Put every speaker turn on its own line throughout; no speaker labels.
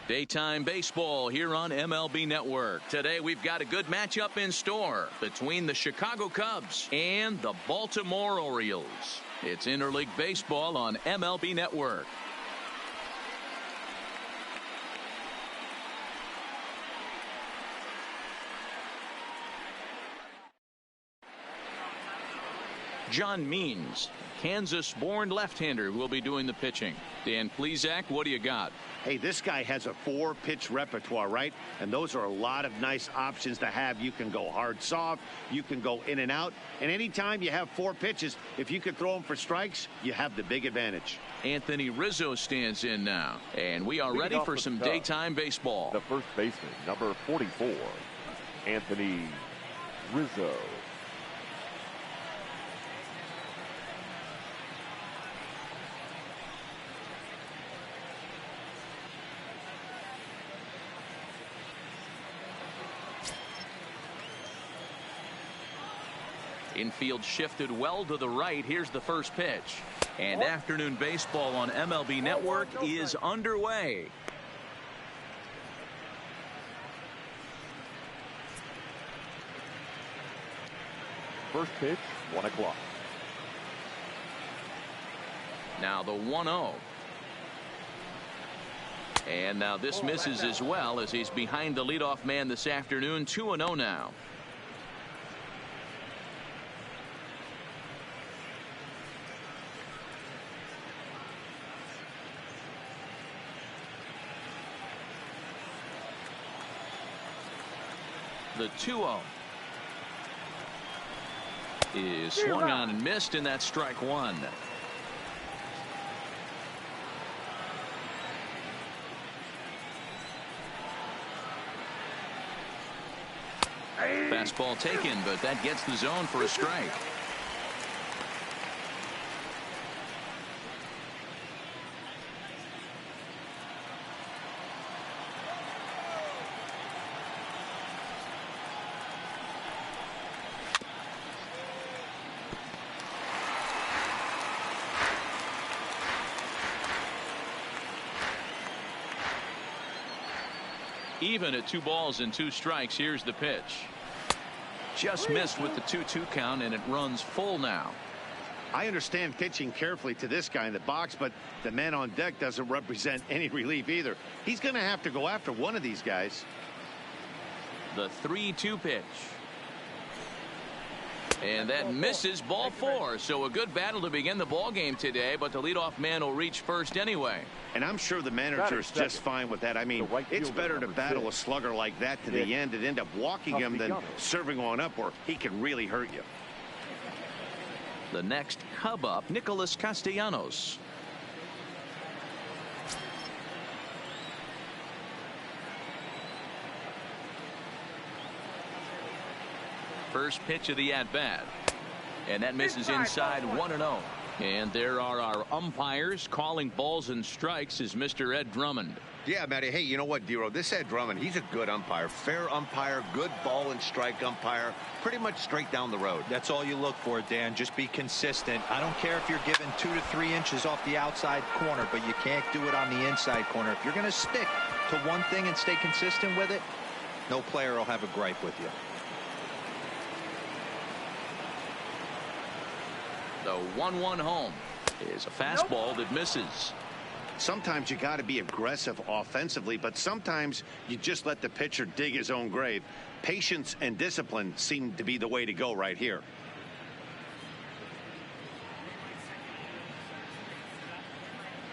Daytime baseball here on MLB Network. Today we've got a good matchup in store between the Chicago Cubs and the Baltimore Orioles. It's interleague baseball on MLB Network. John Means, Kansas-born left-hander, will be doing the pitching. Dan Plesac, what do you got?
Hey, this guy has a 4-pitch repertoire, right? And those are a lot of nice options to have. You can go hard, soft. You can go in and out. And anytime you have 4 pitches, if you could throw them for strikes, you have the big advantage.
Anthony Rizzo stands in now. And we are ready for some daytime baseball.
The first baseman, number 44, Anthony Rizzo.
Infield shifted well to the right. Here's the first pitch. And afternoon baseball on MLB Network is underway.
First pitch, 1 o'clock.
Now the 1-0. And now this misses as well as he's behind the leadoff man this afternoon. 2-0 now. The 2-0 is swung on and missed, and that's strike one. Fastball taken, but that gets the zone for a strike. Even at 2 balls and 2 strikes. Here's the pitch. Just missed with the 2-2 count, and it runs full now.
I understand pitching carefully to this guy in the box, but the man on deck doesn't represent any relief either. He's going to have to go after one of these guys.
The 3-2 pitch. And that misses, ball 4. So a good battle to begin the ball game today, but the leadoff man will reach first anyway.
And I'm sure the manager is just fine with that. I mean, it's better to battle a slugger like that to the end and end up walking him than serving on up where he can really hurt you.
The next Cub up, Nicholas Castellanos. First pitch of the at-bat. And that misses inside, 1-0. And there are our umpires calling balls and strikes is Mr. Ed Drummond.
Yeah, Matty. Hey, you know what, Dero? This Ed Drummond, he's a good umpire. Fair umpire, good ball and strike umpire. Pretty much straight down the road.
That's all you look for, Dan. Just be consistent. I don't care if you're given 2 to 3 inches off the outside corner, but you can't do it on the inside corner. If you're going to stick to one thing and stay consistent with it, no player will have a gripe with you.
The 1-1 home is a fastball that misses.
Sometimes you got to be aggressive offensively, but sometimes you just let the pitcher dig his own grave. Patience and discipline seem to be the way to go right here.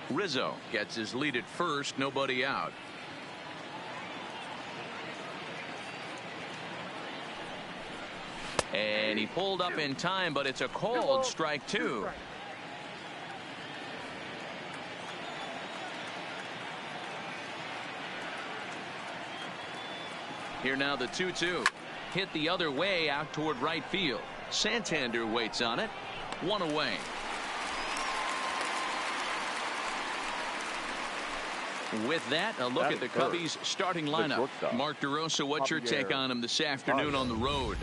Rizzo gets his lead at first, nobody out. And he pulled up in time, but it's a called strike 2. Here now the 2-2. Hit the other way out toward right field. Santander waits on it. 1 away. With that, a look at the Cubbies starting lineup. Mark DeRosa, what's your take on him this afternoon on the road?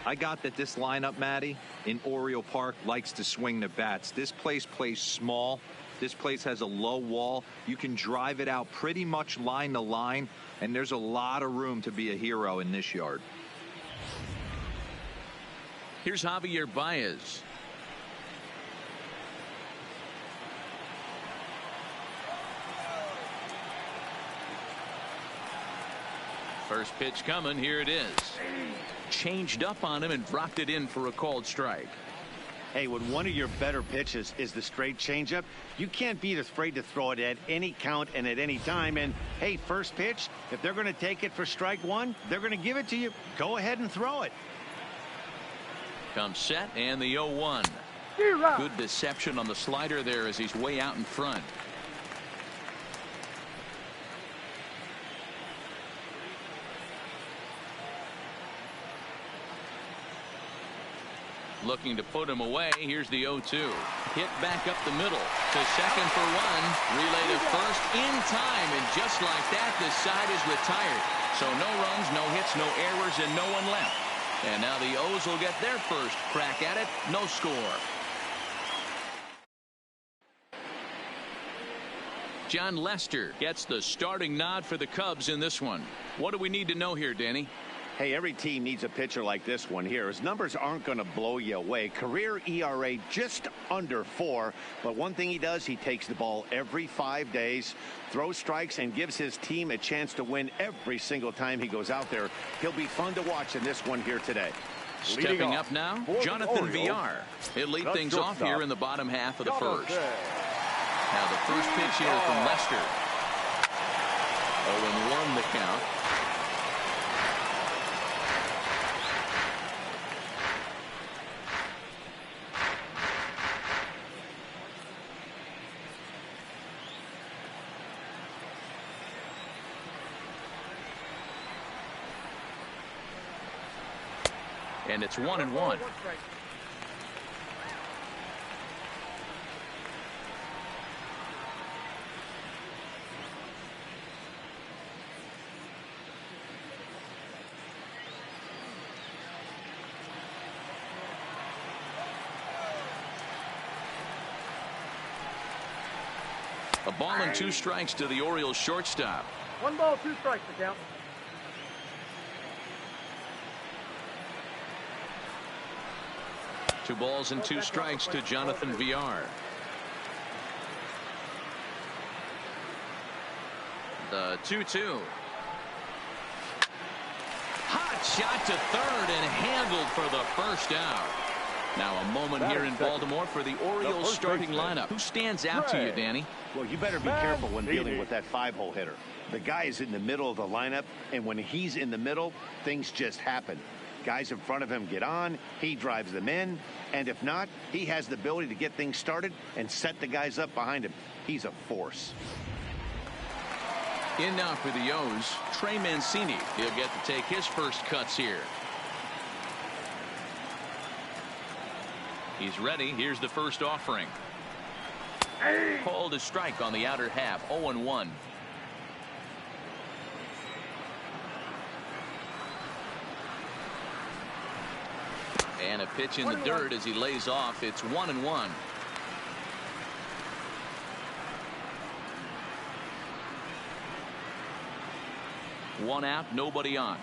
I got that this lineup, Matty, in Oriole Park likes to swing the bats. This place plays small. This place has a low wall. You can drive it out pretty much line to line, and there's a lot of room to be a hero in this yard.
Here's Javier Baez. First pitch coming. Here it is. Changed up on him and dropped it in for a called strike.
Hey, when one of your better pitches is the straight changeup, you can't be afraid to throw it at any count and at any time. And hey, first pitch, if they're going to take it for strike one, they're going to give it to you. Go ahead and throw it.
Comes set and the 0-1. Good deception on the slider there as he's way out in front. Looking to put him away. Here's the 0-2. Hit back up the middle to second for one. Relay to first in time, and just like that, the side is retired. So no runs, no hits, no errors, and no one left. And now the O's will get their first crack at it. No score. John Lester gets the starting nod for the Cubs in this one. What do we need to know here, Danny?
Hey, every team needs a pitcher like this one here. His numbers aren't going to blow you away. Career ERA just under 4. But one thing he does, he takes the ball every 5 days, throws strikes, and gives his team a chance to win every single time he goes out there. He'll be fun to watch in this one here today.
Stepping up now, Jonathan Villar. He'll lead things off here in the bottom half of the first. Now the first pitch here from Lester. 0-1 the count. And it's 1-1. A ball and 2 strikes to the Orioles shortstop.
1 ball, 2 strikes to count.
Two balls and 2 strikes to Jonathan Villar. The 2-2. Hot shot to third and handled for the first out. Now a moment here in Baltimore for the Orioles starting lineup. Who stands out to you, Danny?
Well, you better be careful when dealing with that 5-hole hitter. The guy is in the middle of the lineup, and when he's in the middle, things just happen. Guys in front of him get on, he drives them in, and if not, he has the ability to get things started and set the guys up behind him. He's a force.
In now for the O's, Trey Mancini. He'll get to take his first cuts here. He's ready. Here's the first offering. Called a strike on the outer half. 0-1. And a pitch in the dirt as he lays off. It's 1-1. One out, nobody on.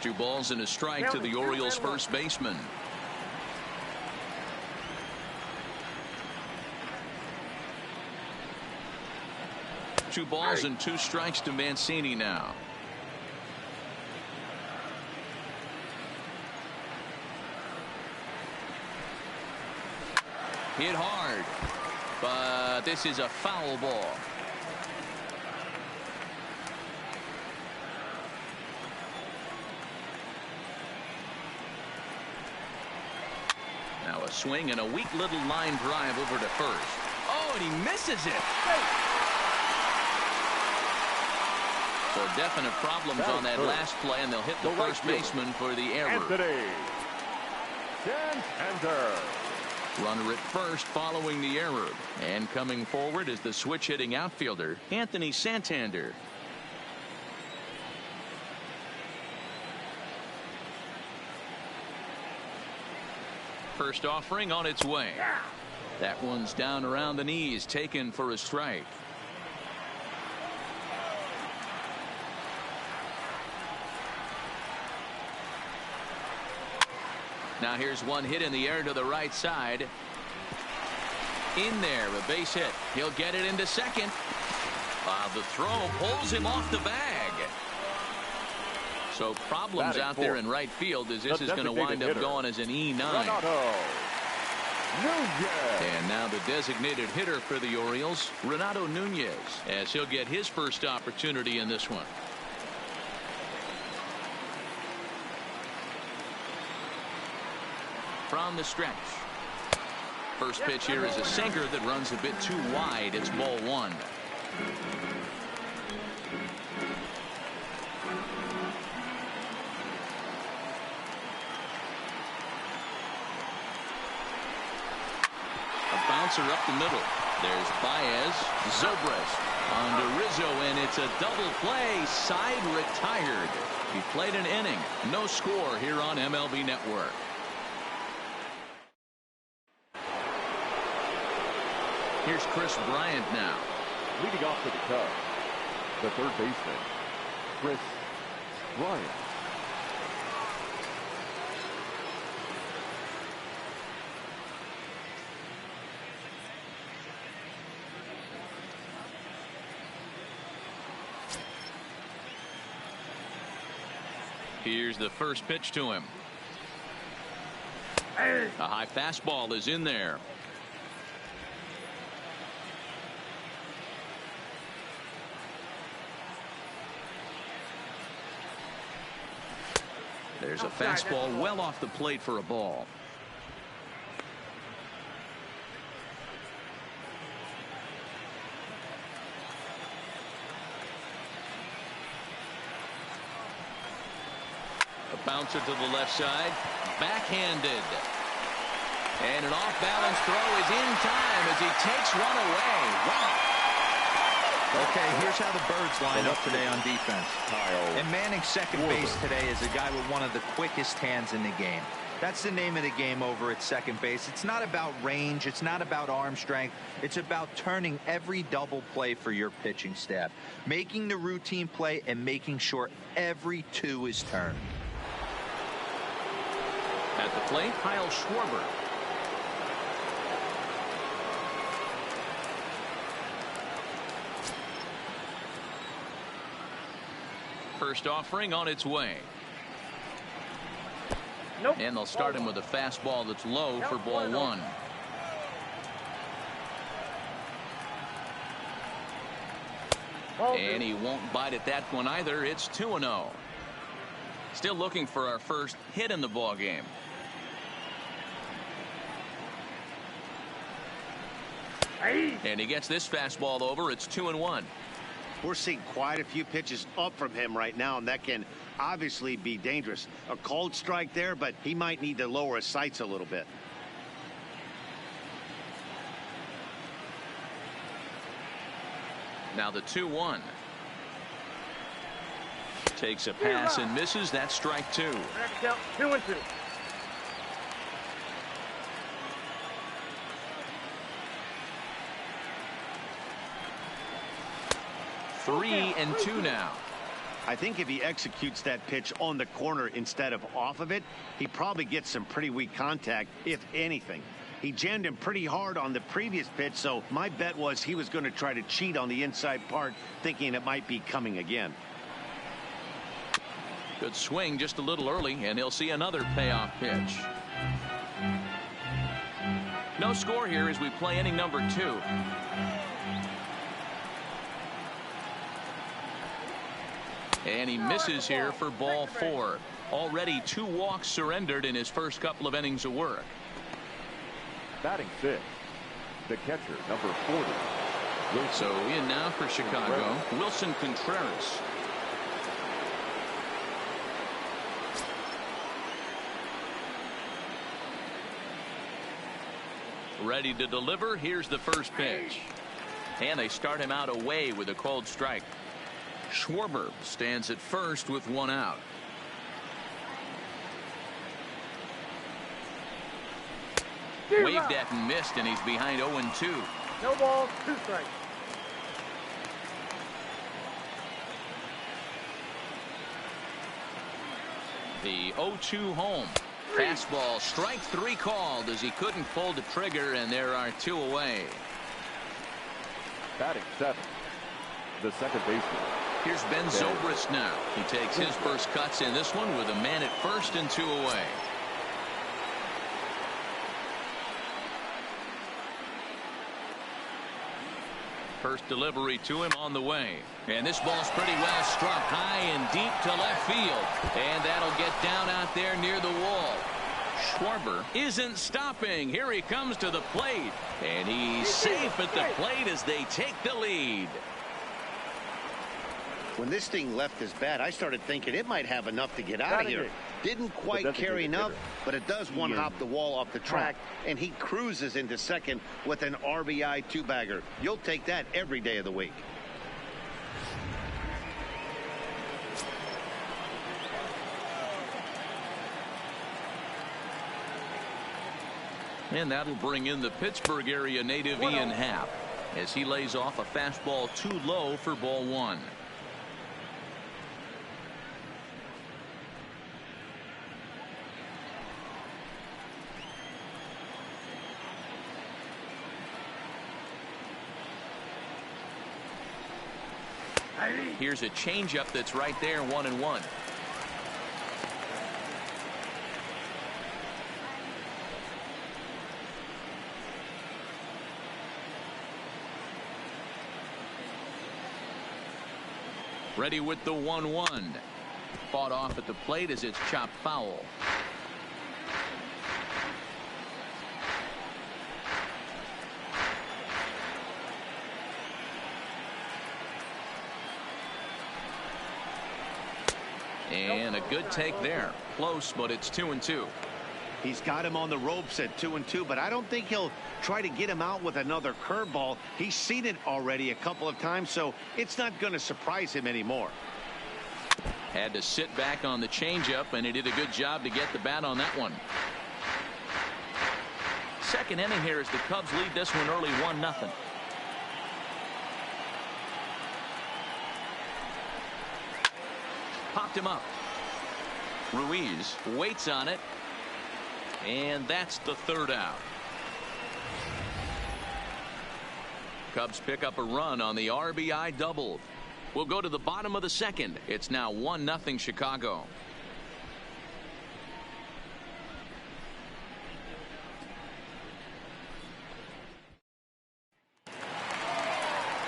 Two balls and a strike to the Orioles first baseman. Two balls and 2 strikes to Mancini now. Hit hard, but this is a foul ball. Now a swing and a weak little line drive over to first. Oh, and he misses it. So definite problems on that last play, and they'll hit the first baseman for the error. Runner at first following the error. And coming forward is the switch hitting outfielder, Anthony Santander. First offering on its way. That one's down around the knees, taken for a strike. Now here's one hit in the air to the right side. In there, a base hit. He'll get it into second. The throw pulls him off the bag. So problems out there in right field as this is going to wind up going as an E9. And now the designated hitter for the Orioles, Renato Nunez, as he'll get his first opportunity in this one. From the stretch. First pitch here is a sinker that runs a bit too wide. It's ball one. A bouncer up the middle. There's Baez, Zobrist on to Rizzo, and it's a double play. Side retired. He played an inning. No score here on MLB Network. Here's Chris Bryant now.
Leading off for the Cubs, the third baseman, Chris Bryant.
Here's the first pitch to him. A high fastball is in there. There's a fastball well off the plate for a ball. A bouncer to the left side. Backhanded. And an off-balance throw is in time as he takes one away. Wow.
Okay, here's how the Birds line up today on defense. And manning second base today is a guy with one of the quickest hands in the game. That's the name of the game over at second base. It's not about range. It's not about arm strength. It's about turning every double play for your pitching staff, making the routine play and making sure every two is turned.
At the plate, Kyle Schwarber. First offering on its way.
Nope.
And they'll start him with a fastball that's low for ball one. And he won't bite at that one either. It's 2-0. Still looking for our first hit in the ball game. And he gets this fastball over. It's 2-1.
We're seeing quite a few pitches up from him right now, and that can obviously be dangerous. A cold strike there, but he might need to lower his sights a little bit.
Now the 2-1. Takes a pass and misses. That's strike two.
2-2.
3-2 now.
I think if he executes that pitch on the corner instead of off of it, he probably gets some pretty weak contact, if anything. He jammed him pretty hard on the previous pitch, so my bet was he was going to try to cheat on the inside part, thinking it might be coming again.
Good swing just a little early, and he'll see another payoff pitch. No score here as we play inning number 2. And he misses here for ball 4. Already 2 walks surrendered in his first couple of innings of work.
Batting 6, the catcher, number 40.
So in now for Chicago, Wilson Contreras. Ready to deliver. Here's the first pitch. And they start him out away with a cold strike. Schwarber stands at first with 1 out. Waved at and missed, and he's behind 0-2.
No balls, 2 strikes.
The 0-2 home. Fastball, strike 3 called as he couldn't pull the trigger, and there are 2 away.
Batting 7th, the second baseman.
Here's Ben Zobrist now. He takes his first cuts in this one with a man at first and 2 away. First delivery to him on the way. And this ball's pretty well struck high and deep to left field. And that'll get down out there near the wall. Schwarber isn't stopping. Here he comes to the plate. And he's safe at the plate as they take the lead.
When this thing left his bat, I started thinking it might have enough to get out of here. Didn't quite carry enough, but it does one hop the wall off the track, and he cruises into second with an RBI 2-bagger. You'll take that every day of the week.
And that'll bring in the Pittsburgh area native Ian Happ as he lays off a fastball too low for ball 1. Here's a changeup that's right there, 1-1. Ready with the 1-1. Fought off at the plate as it's chopped foul. And a good take there. Close, but it's 2-2.
He's got him on the ropes at 2-2, but I don't think he'll try to get him out with another curveball. He's seen it already a couple of times, so it's not going to surprise him anymore.
Had to sit back on the changeup, and he did a good job to get the bat on that one. Second inning here as the Cubs lead this one early 1-0. Popped him up. Ruiz waits on it. And that's the 3rd out. Cubs pick up a run on the RBI double. We'll go to the bottom of the 2nd. It's now 1-0 Chicago.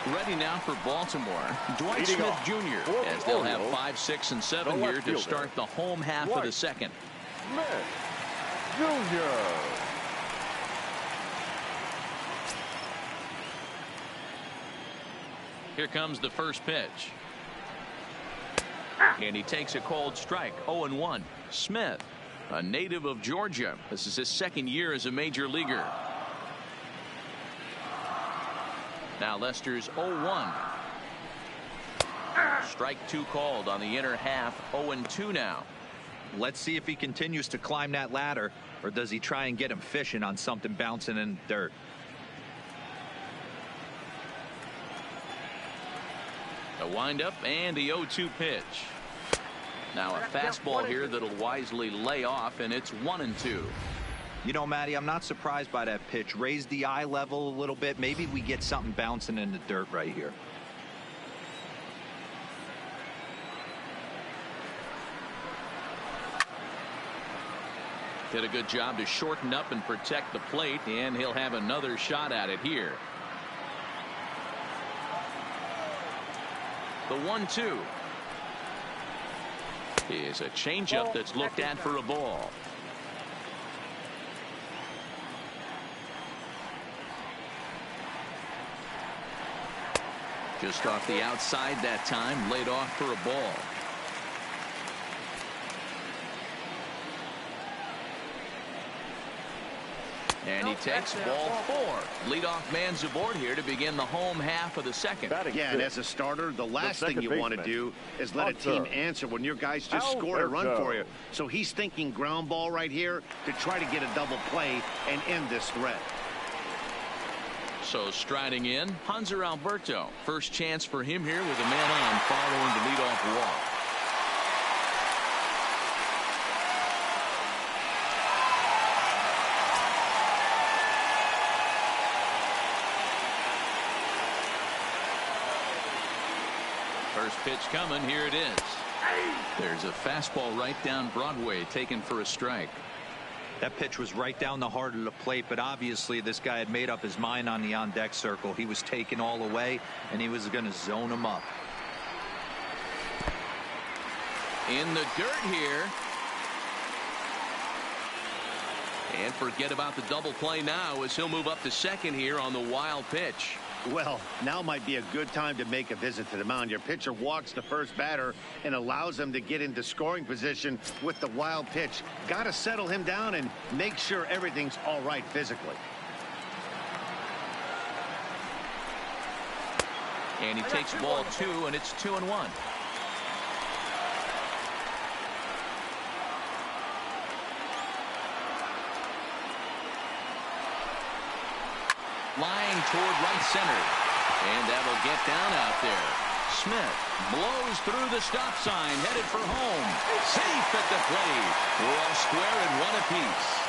Ready now for Baltimore. Dwight Smith Jr. as they'll have 5, 6, and 7 here to start the home half of the 2nd.
Smith Jr.
Here comes the first pitch. And he takes a cold strike. 0-1. Smith, a native of Georgia. This is his 2nd year as a major leaguer. Now Lester's 0-1. Strike 2 called on the inner half. 0-2 now.
Let's see if he continues to climb that ladder, or does he try and get him fishing on something bouncing in the dirt.
A windup and the 0-2 pitch. Now a fastball here that'll wisely lay off, and it's 1-2.
You know, Matty, I'm not surprised by that pitch. Raise the eye level a little bit. Maybe we get something bouncing in the dirt right here.
Did a good job to shorten up and protect the plate, and he'll have another shot at it here. The 1-2 is a changeup that's looked at for a ball. Just off the outside that time, laid off for a ball. And he takes ball 4. Leadoff man's aboard here to begin the home half of the second.
Yeah, and as a starter, the last thing you want to do is let a team answer when your guys just scored a run for you. So he's thinking ground ball right here to try to get a double play and end this threat.
So striding in, Hanser Alberto. First chance for him here with a man on following the leadoff walk. First pitch coming. Here it is. There's a fastball right down Broadway taken for a strike.
That pitch was right down the heart of the plate, but obviously this guy had made up his mind on the on-deck circle. He was taken all the way, and he was going to zone him up.
In the dirt here. And forget about the double play now as he'll move up to second here on the wild pitch.
Well, now might be a good time to make a visit to the mound. Your pitcher walks the first batter and allows him to get into scoring position with the wild pitch. Got to settle him down and make sure everything's all right physically.
And he takes ball 2, and it's 2-1. Lying toward right center. And that'll get down out there. Smith blows through the stop sign, headed for home. Safe at the plate. We're all square and one apiece.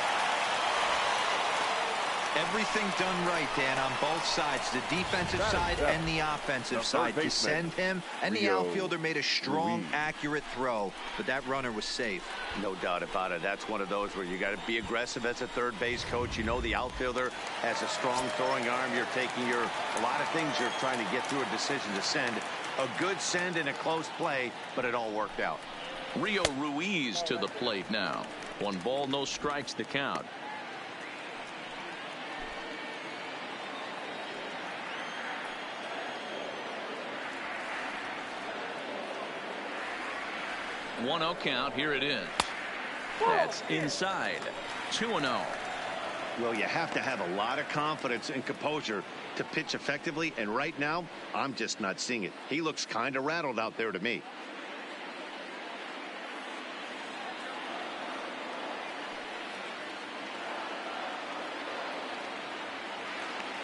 Everything done right, Dan, on both sides, the defensive side and the offensive side, to send him, and the outfielder made a strong, accurate throw, but that runner was safe.
No doubt about it. That's one of those where you got to be aggressive as a third base coach. You know the outfielder has a strong throwing arm. You're taking a lot of things you're trying to get through a decision to send. A good send in a close play, but it all worked out.
Rio Ruiz to the plate now. 1 ball, no strikes to count. One 0 count. Here it is. That's inside. 2-0.
Well, you have to have a lot of confidence and composure to pitch effectively, and right now I'm just not seeing it. He looks kind of rattled out there to me.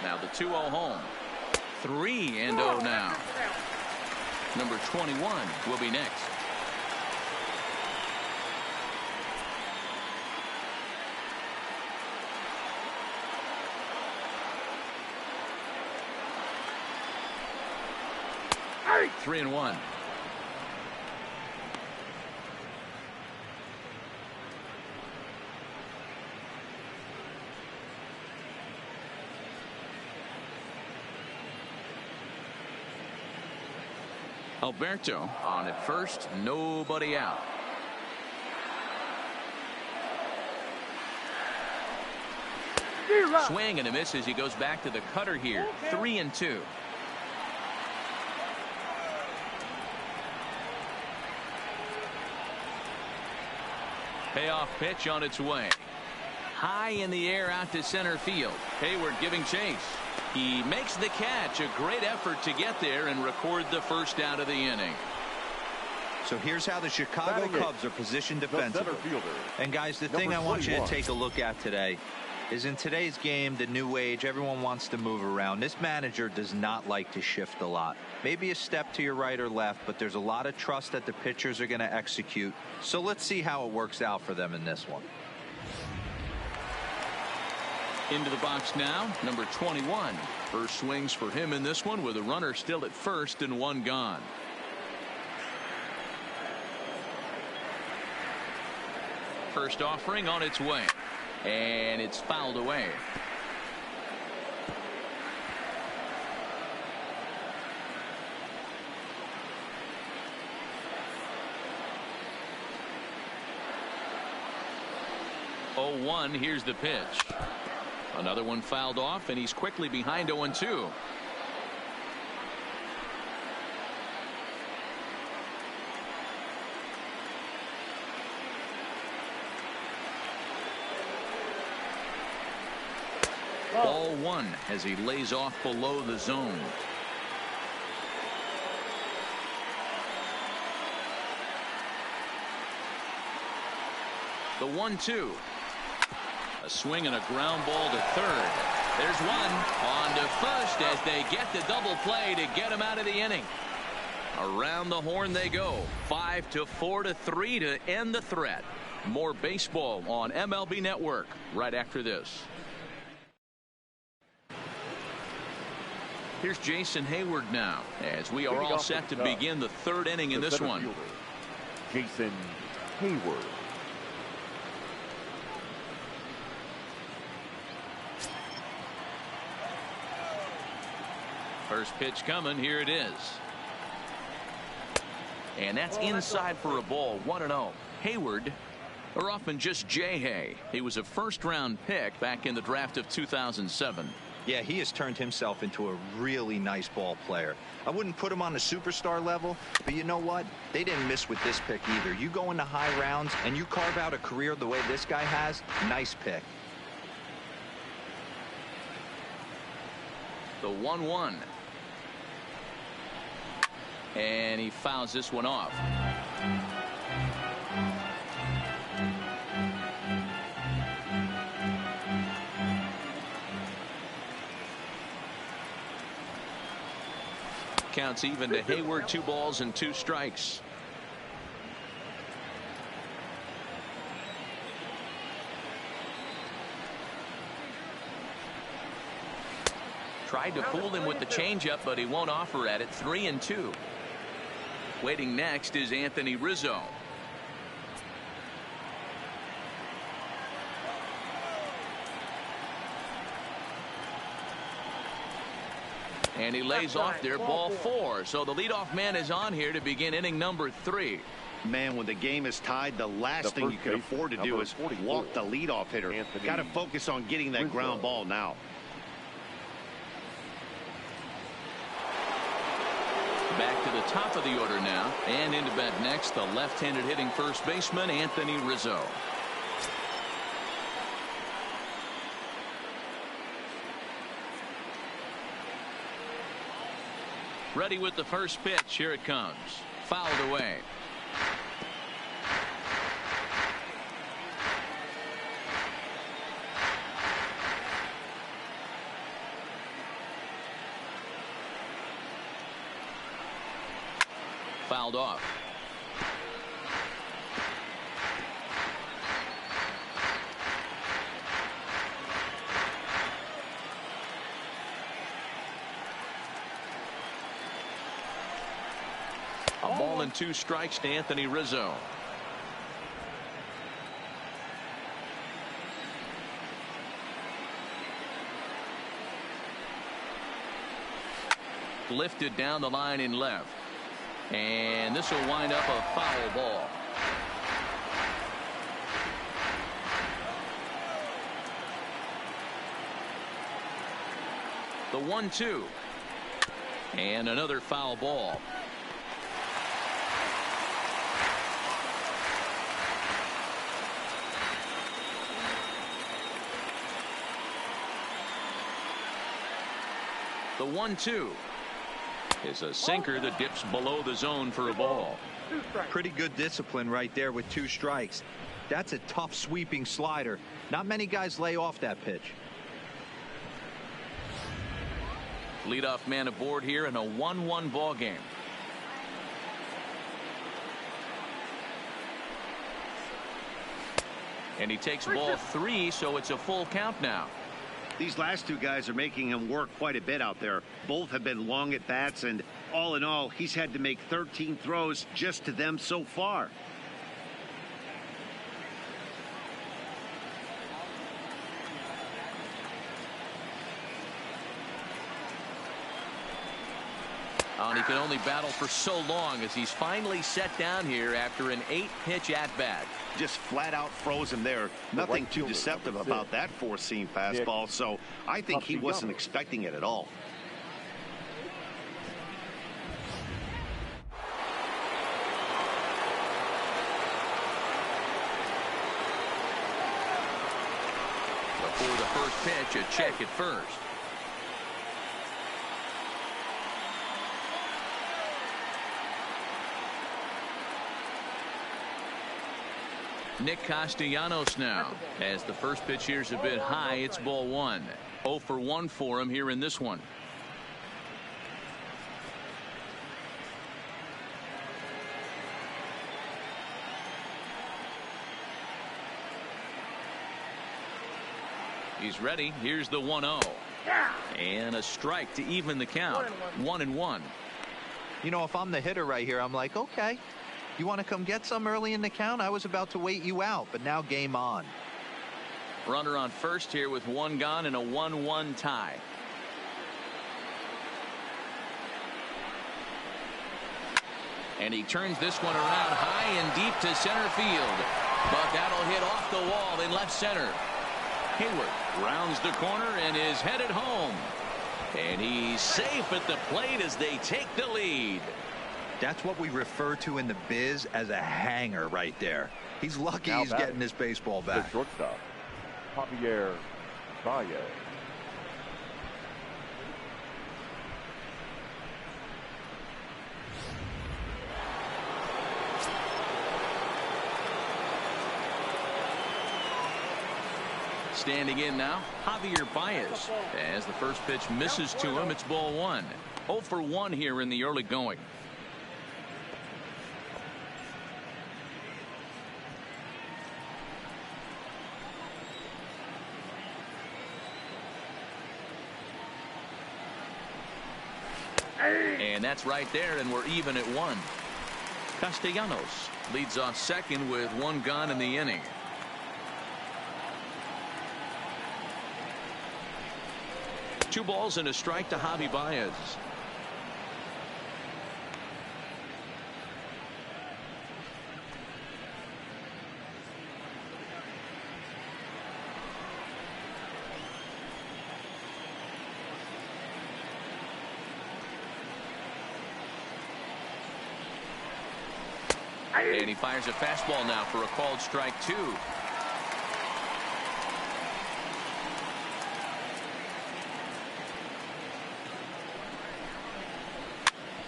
Now the 2-0 home. 3-0 now. Number 21 will be next. All right, 3-1. Alberto on at first, nobody out. Swing and a miss as he goes back to the cutter here. 3-2. Payoff pitch on its way. High in the air out to center field. Hayward giving chase. He makes the catch. A great effort to get there and record the first out of the inning.
So here's how the Chicago Cubs are positioned defensively. And guys, the thing I want you to take a look at today is in today's game, the new age, everyone wants to move around. This manager does not like to shift a lot. Maybe a step to your right or left, but there's a lot of trust that the pitchers are going to execute. So let's see how it works out for them in this one.
Into the box now, number 21. First swings for him in this one with a runner still at first and one gone. First offering on its way. And it's fouled away. Oh, 1. Here's the pitch. Another one fouled off, and he's quickly behind 0-2. Ball one as he lays off below the zone. The 1-2. A swing and a ground ball to third. There's one on to first as they get the double play to get him out of the inning. Around the horn they go. 5-4-3 to end the threat. More baseball on MLB Network right after this. Here's Jason Hayward now as we are all set to begin the third inning in this one.
Jason Hayward.
First pitch coming. Here it is. And that's inside for a ball. 1-0. Hayward, or often just J-Hay. He was a first-round pick back in the draft of 2007.
Yeah, he has turned himself into a really nice ball player. I wouldn't put him on the superstar level, but you know what? They didn't miss with this pick either. You go into high rounds and you carve out a career the way this guy has. Nice pick.
The 1-1. And he fouls this one off. Counts even to Hayward. 2 balls and 2 strikes. Tried to fool him with the changeup, but he won't offer at it. 3-2. Waiting next is Anthony Rizzo. And he lays off there. Ball 4. So the leadoff man is on here to begin inning number 3.
Man, when the game is tied, the last thing you can afford to do is walk the leadoff hitter. Got to focus on getting that ground ball now.
Back to the top of the order now, and into bat next, the left-handed hitting first baseman Anthony Rizzo. Ready with the first pitch. Here it comes. Fouled away. Fouled off. A ball and 2 strikes to Anthony Rizzo. Lifted down the line in left. And this will wind up a foul ball. The 1-2. And another foul ball. The 1-2. Is a sinker that dips below the zone for a ball.
Pretty good discipline right there with 2 strikes. That's a tough sweeping slider. Not many guys lay off that pitch.
Leadoff man aboard here in a 1-1 ball game. And he takes ball 3, so it's a full count now.
These last 2 guys are making him work quite a bit out there. Both have been long at bats, and all in all, he's had to make 13 throws just to them so far.
And he can only battle for so long as he's finally set down here after an 8-pitch at-bat.
Just flat out froze him there. Nothing too deceptive about that 4-seam fastball, so I think he wasn't expecting it at all.
The For the first pitch, a check at first. Nick Castellanos now, as the first pitch here's a bit high. It's ball one. 0 for 1 for him here in this one. He's ready. Here's the 1-0. And a strike to even the count. 1-1.
You know, if I'm the hitter right here, I'm like, okay, you want to come get some early in the count? I was about to wait you out, but now game on.
Runner on first here with one gone and a 1-1 tie. And he turns this one around high and deep to center field. But that'll hit off the wall in left center. Hayward rounds the corner and is headed home. And he's safe at the plate as they take the lead.
That's what we refer to in the biz as a hanger right there. He's lucky he's getting his baseball back.
The shortstop, Javier Baez.
Standing in now, Javier Baez. As the first pitch misses to him, it's ball one. 0 for 1 here in the early going. And that's right there, and we're even at 1. Castellanos leads off second with one gone in the inning. Two balls and a strike to Javi Baez. And he fires a fastball now for a called strike 2.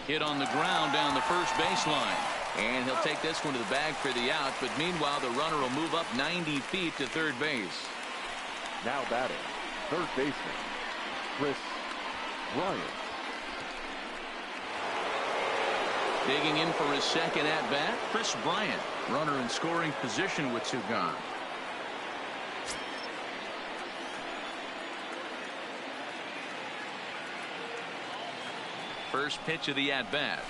Hit on the ground down the first baseline. And he'll take this one to the bag for the out. But meanwhile, the runner will move up 90 feet to third base.
Now batting, third baseman, Chris Bryant.
Digging in for his second at-bat, Chris Bryant. Runner in scoring position with two gone. First pitch of the at-bat.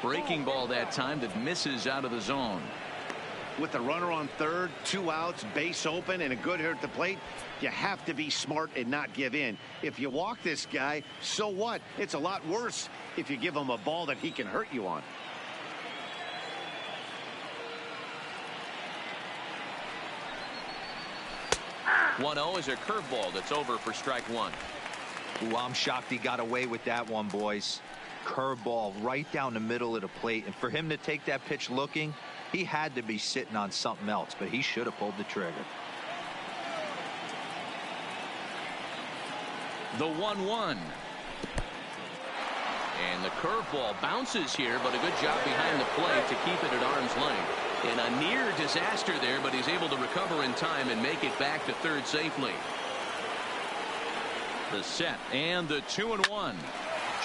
Breaking ball that time that misses out of the zone.
With the runner on third, 2 outs, base open, and a good hitter at the plate, you have to be smart and not give in. If you walk this guy, so what? It's a lot worse if you give him a ball that he can hurt you on.
One-0 is a curveball that's over for strike one.
Ooh, I'm shocked he got away with that one, boys. Curveball right down the middle of the plate, and for him to take that pitch looking, he had to be sitting on something else, but he should have pulled the trigger.
The 1-1. And the curveball bounces here, but a good job behind the plate to keep it at arm's length. And a near disaster there, but he's able to recover in time and make it back to third safely. The set and the 2-1.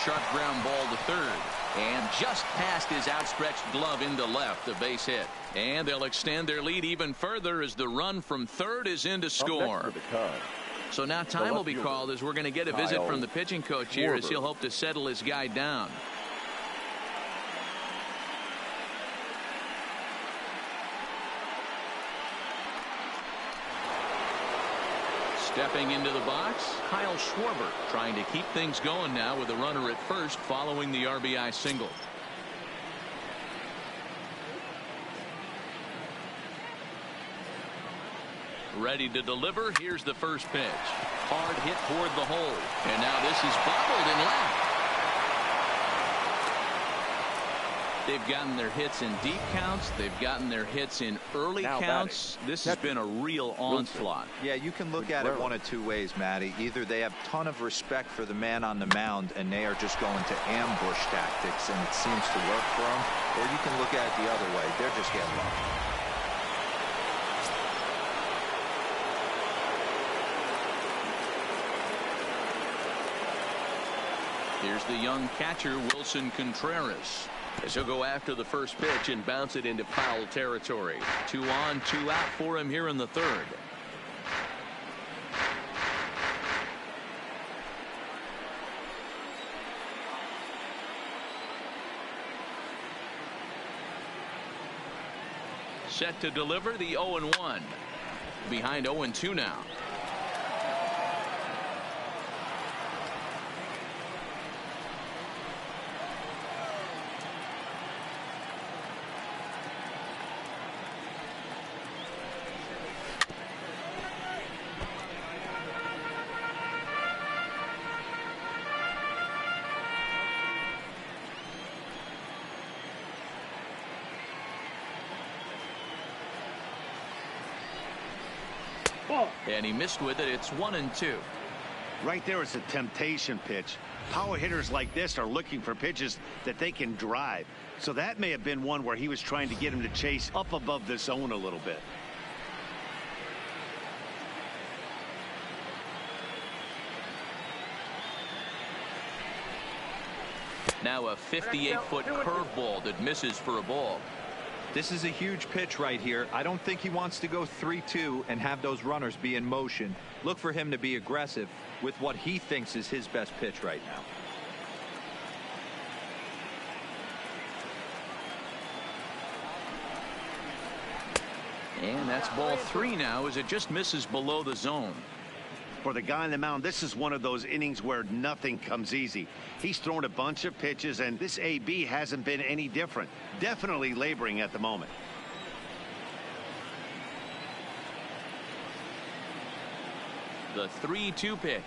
Sharp ground ball to third. And just past his outstretched glove into left, a base hit. And they'll extend their lead even further as the run from third is in to score. So now time will be called as we're going to get a visit from the pitching coach here as he'll hope to settle his guy down. Stepping into the box, Kyle Schwarber trying to keep things going now with a runner at first following the RBI single. Ready to deliver. Here's the first pitch. Hard hit toward the hole. And now this is bobbled in left. They've gotten their hits in deep counts. They've gotten their hits in early counts. This has been a real onslaught.
Yeah, you can look at it one of two ways, Matty. Either they have a ton of respect for the man on the mound and they are just going to ambush tactics and it seems to work for them, or you can look at it the other way. They're just getting lucky.
Here's the young catcher, Wilson Contreras, as he'll go after the first pitch and bounce it into foul territory. 2 on, 2 out for him here in the third. Set to deliver the 0-1. Behind 0-2 now. And he missed with it. It's 1-2.
Right there is a temptation pitch. Power hitters like this are looking for pitches that they can drive. So that may have been one where he was trying to get him to chase up above the zone a little bit.
Now a 58-foot curveball that misses for a ball.
This is a huge pitch right here. I don't think he wants to go 3-2 and have those runners be in motion. Look for him to be aggressive with what he thinks is his best pitch right now.
And that's ball 3 now as it just misses below the zone.
For the guy on the mound, this is one of those innings where nothing comes easy. He's thrown a bunch of pitches, and this AB hasn't been any different. Definitely laboring at the moment.
The 3-2 pitch.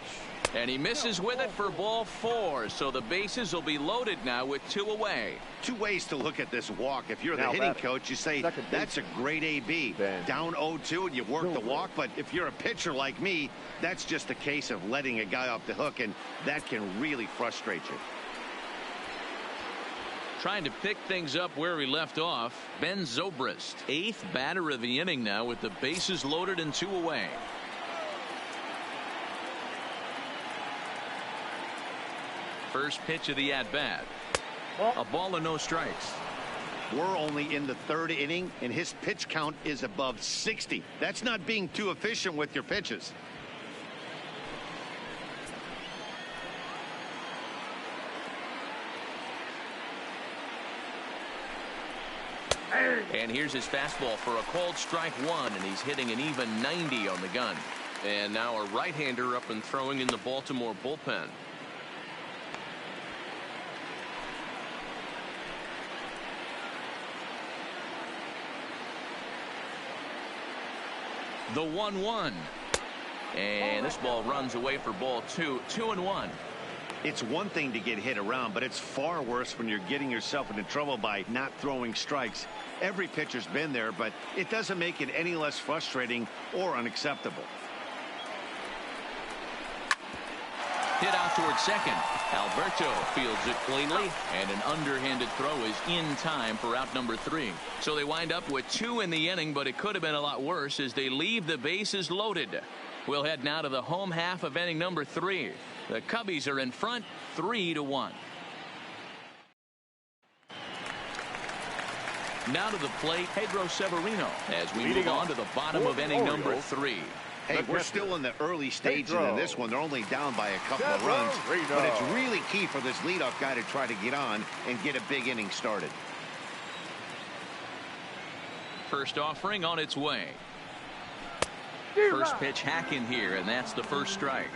And he misses with it for ball 4. So the bases will be loaded now with 2 away.
2 ways to look at this walk. If you're the hitting coach, you say, that's a great AB. Down 0-2 and you work the walk. But if you're a pitcher like me, that's just a case of letting a guy off the hook, and that can really frustrate you.
Trying to pick things up where he left off, Ben Zobrist, 8th batter of the inning now with the bases loaded and 2 away. First pitch of the at-bat. A ball and no strikes.
We're only in the 3rd inning, and his pitch count is above 60. That's not being too efficient with your pitches.
And here's his fastball for a called strike 1, and he's hitting an even 90 on the gun. And now a right-hander up and throwing in the Baltimore bullpen. The 1-1. And this ball runs away for ball 2. 2-1.
It's one thing to get hit around, but it's far worse when you're getting yourself into trouble by not throwing strikes. Every pitcher's been there, but it doesn't make it any less frustrating or unacceptable.
Hit out towards second. Alberto fields it cleanly, and an underhanded throw is in time for out number 3. So they wind up with 2 in the inning, but it could have been a lot worse as they leave the bases loaded. We'll head now to the home half of inning number 3. The Cubbies are in front 3-1. Now to the plate, Pedro Severino, as we move on to the bottom of inning number 3.
Hey, we're still in the early stages of this one. They're only down by a couple of runs. But it's really key for this leadoff guy to try to get on and get a big inning started.
First offering on its way. First pitch hack in here, and that's the first strike.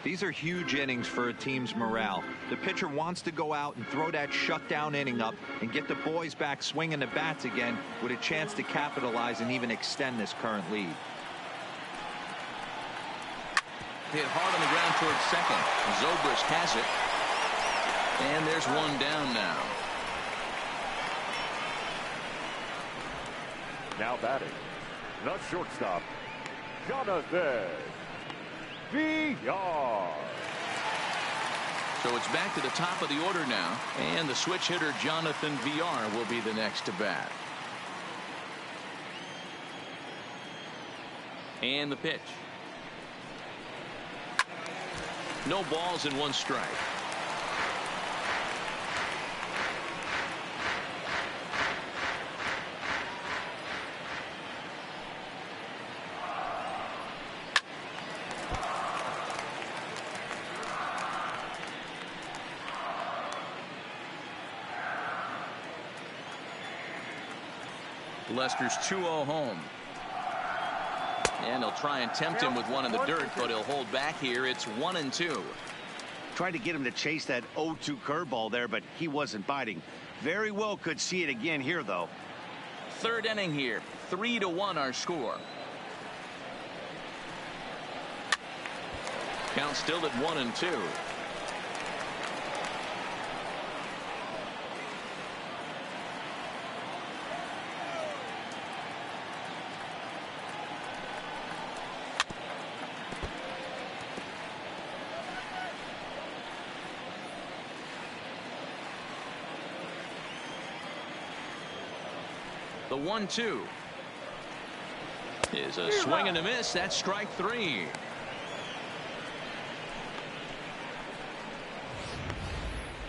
These are huge innings for a team's morale. The pitcher wants to go out and throw that shutdown inning up and get the boys back swinging the bats again with a chance to capitalize and even extend this current lead.
Hit hard on the ground towards second. Zobrist has it. And there's one down now.
Now batting, the shortstop, Jonathan VR.
So it's back to the top of the order now, and the switch hitter Jonathan VR will be the next to bat. And the pitch. No balls and one strike. Lester's 2-0 home. And he'll try and tempt him with one in the dirt, but he'll hold back here. It's 1-2.
Tried to get him to chase that 0-2 curveball there, but he wasn't biting. Very well could see it again here, though.
Third inning here. 3-1 our score. Count still at 1-2. The 1-2 is a swing and a miss. That's strike 3.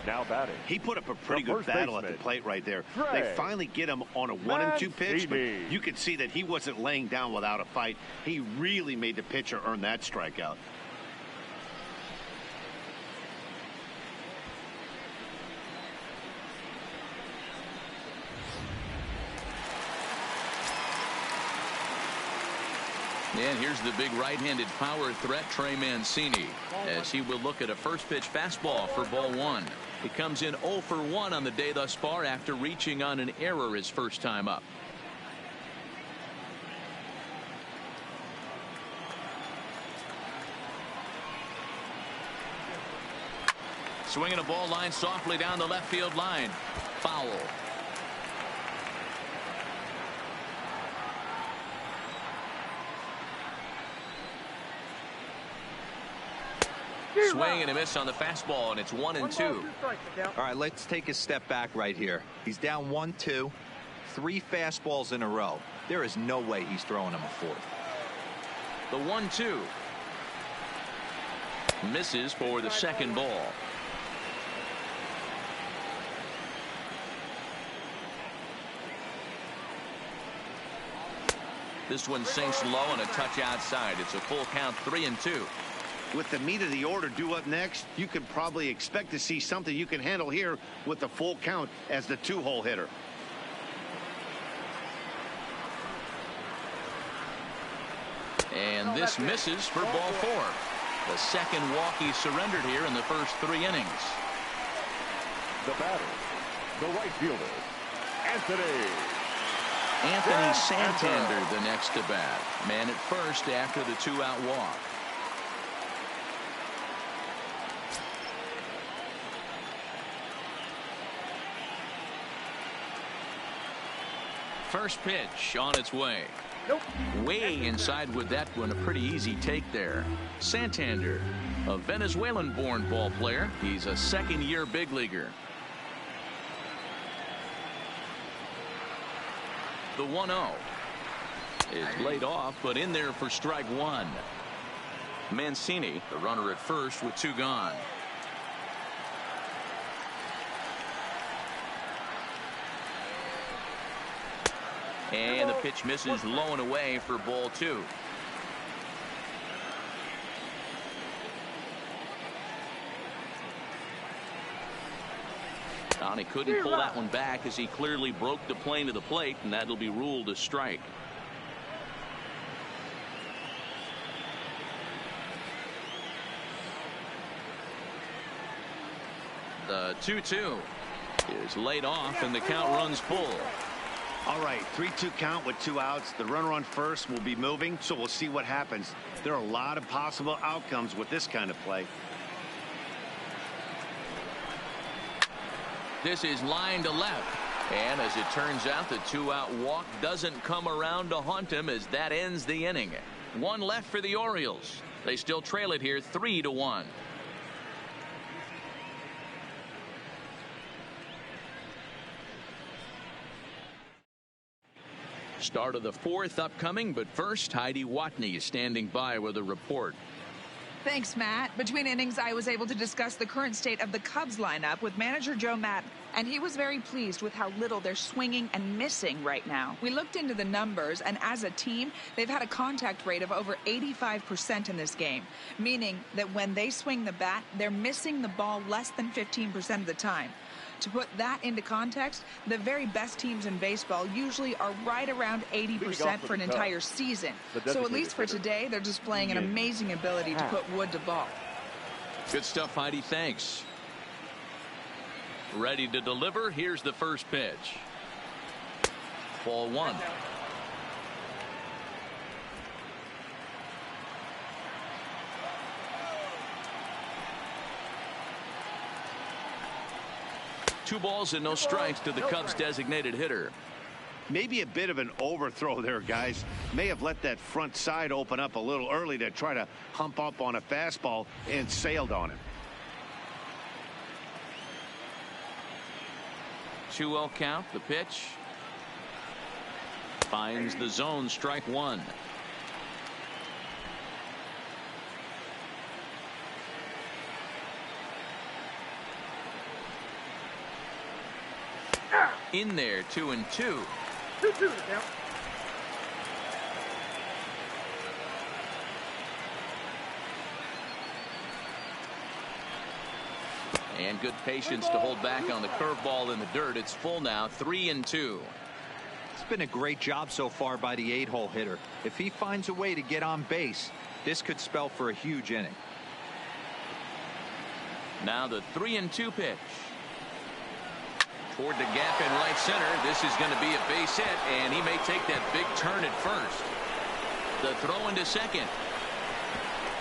Now batting.
He put up a pretty good battle at the plate right there. They finally get him on a 1-2 pitch, but you could see that he wasn't laying down without a fight. He really made the pitcher earn that strikeout.
And here's the big right-handed power threat, Trey Mancini, as he will look at a first pitch fastball for ball 1. He comes in 0 for 1 on the day thus far after reaching on an error his first time up. Swinging a ball line softly down the left field line. Foul. Swing and a miss on the fastball, and it's 1-2.
All right, let's take a step back right here. He's down 1-2, 3 fastballs in a row. There is no way he's throwing him a fourth.
The 1-2 misses for the second ball. This one sinks low and a touch outside. It's a full count, 3-2.
With the meat of the order due up next, you can probably expect to see something you can handle here with the full count as the 2-hole hitter.
And this misses for ball 4. The second walk he surrendered here in the first 3 innings.
The batter, the right fielder,
Anthony Santander, the next to bat. Man at first after the 2-out walk. First pitch on its way.
Nope.
Way inside with that one. A pretty easy take there. Santander, a Venezuelan-born ball player. He's a second-year big leaguer. The 1-0 is laid off, but in there for strike 1. Mancini, the runner at first with 2 gone. And the pitch misses low and away for ball 2. He couldn't pull that one back as he clearly broke the plane of the plate, and that'll be ruled a strike. The 2-2 is laid off, and the count runs full.
All right, 3-2 count with 2 outs. The runner on first will be moving, so we'll see what happens. There are a lot of possible outcomes with this kind of play.
This is line to left. And as it turns out, the 2-out walk doesn't come around to haunt him as that ends the inning. One left for the Orioles. They still trail it here 3-1. Start of the fourth upcoming, but first, Heidi Watney is standing by with a report.
Thanks, Matt. Between innings, I was able to discuss the current state of the Cubs lineup with manager Joe Madden, and he was very pleased with how little they're swinging and missing right now. We looked into the numbers, and as a team, they've had a contact rate of over 85% in this game, meaning that when they swing the bat, they're missing the ball less than 15% of the time. To put that into context, the very best teams in baseball usually are right around 80% for an entire season. So at least for today, they're displaying an amazing ability to put wood to ball.
Good stuff, Heidi. Thanks. Ready to deliver. Here's the first pitch. Ball one. Two balls and no strikes to the Cubs designated hitter.
Maybe a bit of an overthrow there, guys. May have let that front side open up a little early to try to hump up on a fastball and sailed on it.
2-0 count. The pitch finds the zone. Strike one. In there, 2-2.
2-2 now.
And good patience to hold back on the curveball in the dirt. It's full now, 3-2.
It's been a great job so far by the 8-hole hitter. If he finds a way to get on base, this could spell for a huge inning.
Now the 3-2 pitch. Toward the gap in right center. This is going to be a base hit, and he may take that big turn at first. The throw into second.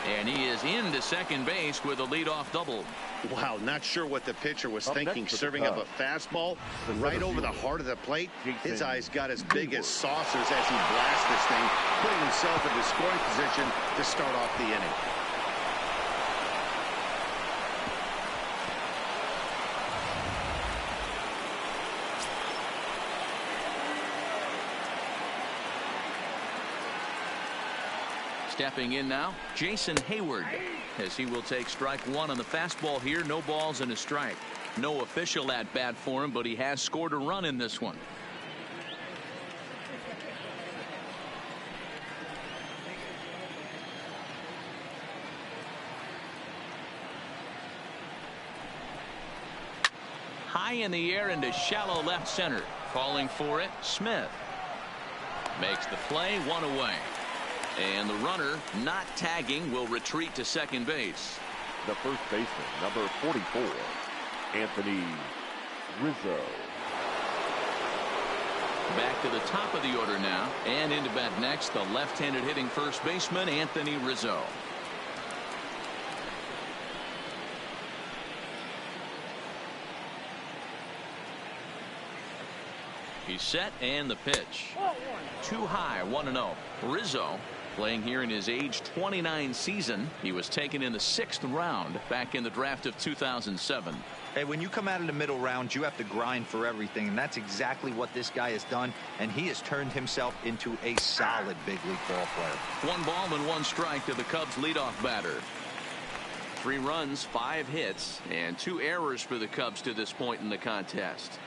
And he is into second base with a leadoff double.
Wow, not sure what the pitcher was thinking, serving up a fastball right over the heart of the plate. His eyes got as big as saucers as he blasts this thing, putting himself into scoring position to start off the inning.
Stepping in now, Jason Hayward, as he will take strike one on the fastball here. No balls and a strike. No official at bat for him, but he has scored a run in this one. High in the air into shallow left center. Calling for it, Smith. Makes the play, one away. And the runner, not tagging, will retreat to second base.
The first baseman, number 44, Anthony Rizzo.
Back to the top of the order now, and into bat next, the left-handed hitting first baseman, Anthony Rizzo. He's set, and the pitch. Too high, 1-0. Rizzo, playing here in his age 29 season. He was taken in the 6th round back in the draft of 2007.
Hey, when you come out of the middle rounds, you have to grind for everything, and that's exactly what this guy has done, and he has turned himself into a solid big league ball player.
1 ball and 1 strike to the Cubs leadoff batter. 3 runs, 5 hits, and 2 errors for the Cubs to this point in the contest.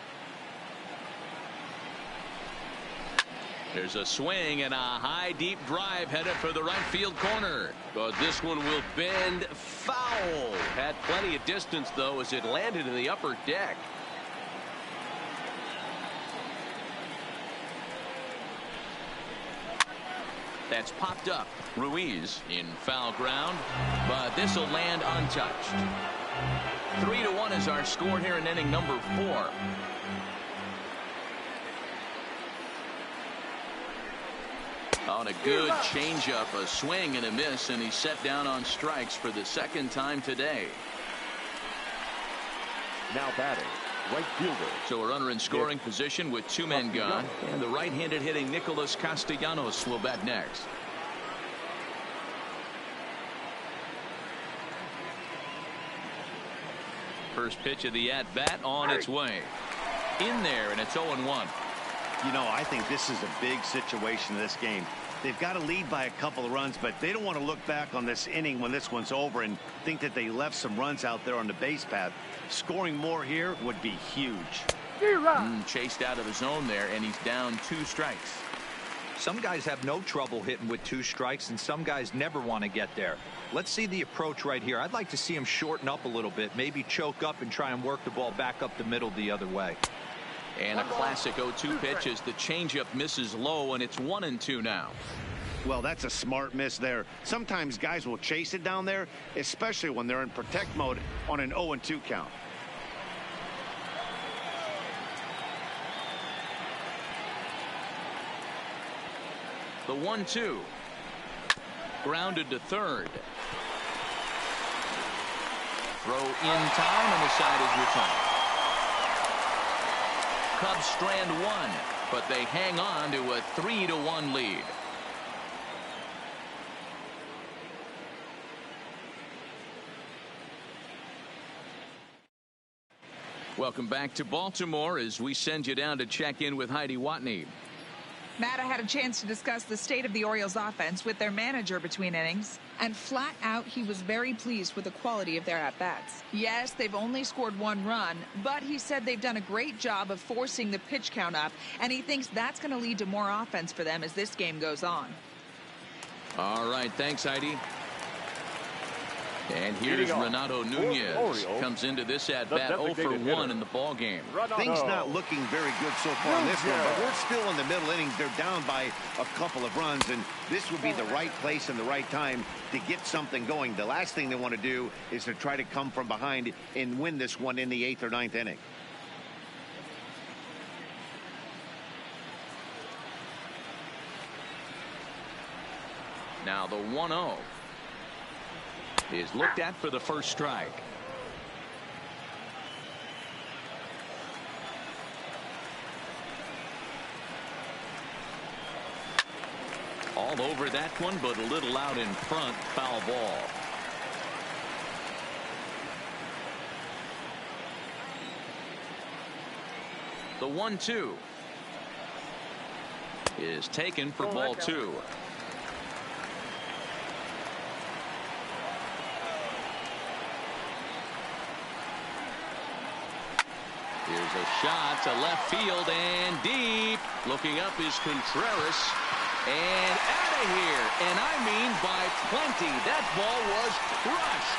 There's a swing and a high deep drive headed for the right field corner. But this one will bend foul. Had plenty of distance though as it landed in the upper deck. That's popped up. Ruiz in foul ground, but this will land untouched. 3-1 is our score here in inning number 4. On a good changeup, a swing and a miss, and he's set down on strikes for the 2nd time today.
Now batting, right fielder.
So we're runner in scoring position with two men gone. And the right-handed hitting Nicholas Castellanos will bat next. First pitch of the at-bat on its way. In there, and it's 0-1.
You know, I think this is a big situation in this game. They've got to lead by a couple of runs, but they don't want to look back on this inning when this one's over and think that they left some runs out there on the base path. Scoring more here would be huge.
Chased out of the zone there, and he's down 2 strikes.
Some guys have no trouble hitting with 2 strikes, and some guys never want to get there. Let's see the approach right here. I'd like to see him shorten up a little bit, maybe choke up and try and work the ball back up the middle the other way.
And a classic 0-2 pitch as the changeup misses low, and it's 1-2 now.
Well, that's a smart miss there. Sometimes guys will chase it down there, especially when they're in protect mode on an 0-2 count.
The 1-2. Grounded to third. Throw in time, and the side is retired. Cubs strand 1, but they hang on to a 3-1 lead. Welcome back to Baltimore as we send you down to check in with Heidi Watney.
Matt, I had a chance to discuss the state of the Orioles offense with their manager between innings, and flat out he was very pleased with the quality of their at-bats. Yes, they've only scored 1 run, but he said they've done a great job of forcing the pitch count up, and he thinks that's going to lead to more offense for them as this game goes on.
All right, thanks, Heidi. And here's Renato Nunez. Comes into this at-bat 0 for 1 in the ball game.
Things not looking very good so far in this one, but we're still in the middle innings. They're down by a couple of runs, and this would be the right place and the right time to get something going. The last thing they want to do is to try to come from behind and win this one in the 8th or 9th inning.
Now the 1-0 is looked at for the first strike. All over that one, but a little out in front. Foul ball. The 1-2 is taken for ball 2. Here's a shot to left field and deep. Looking up is Contreras. And out of here. And I mean by plenty. That ball was crushed.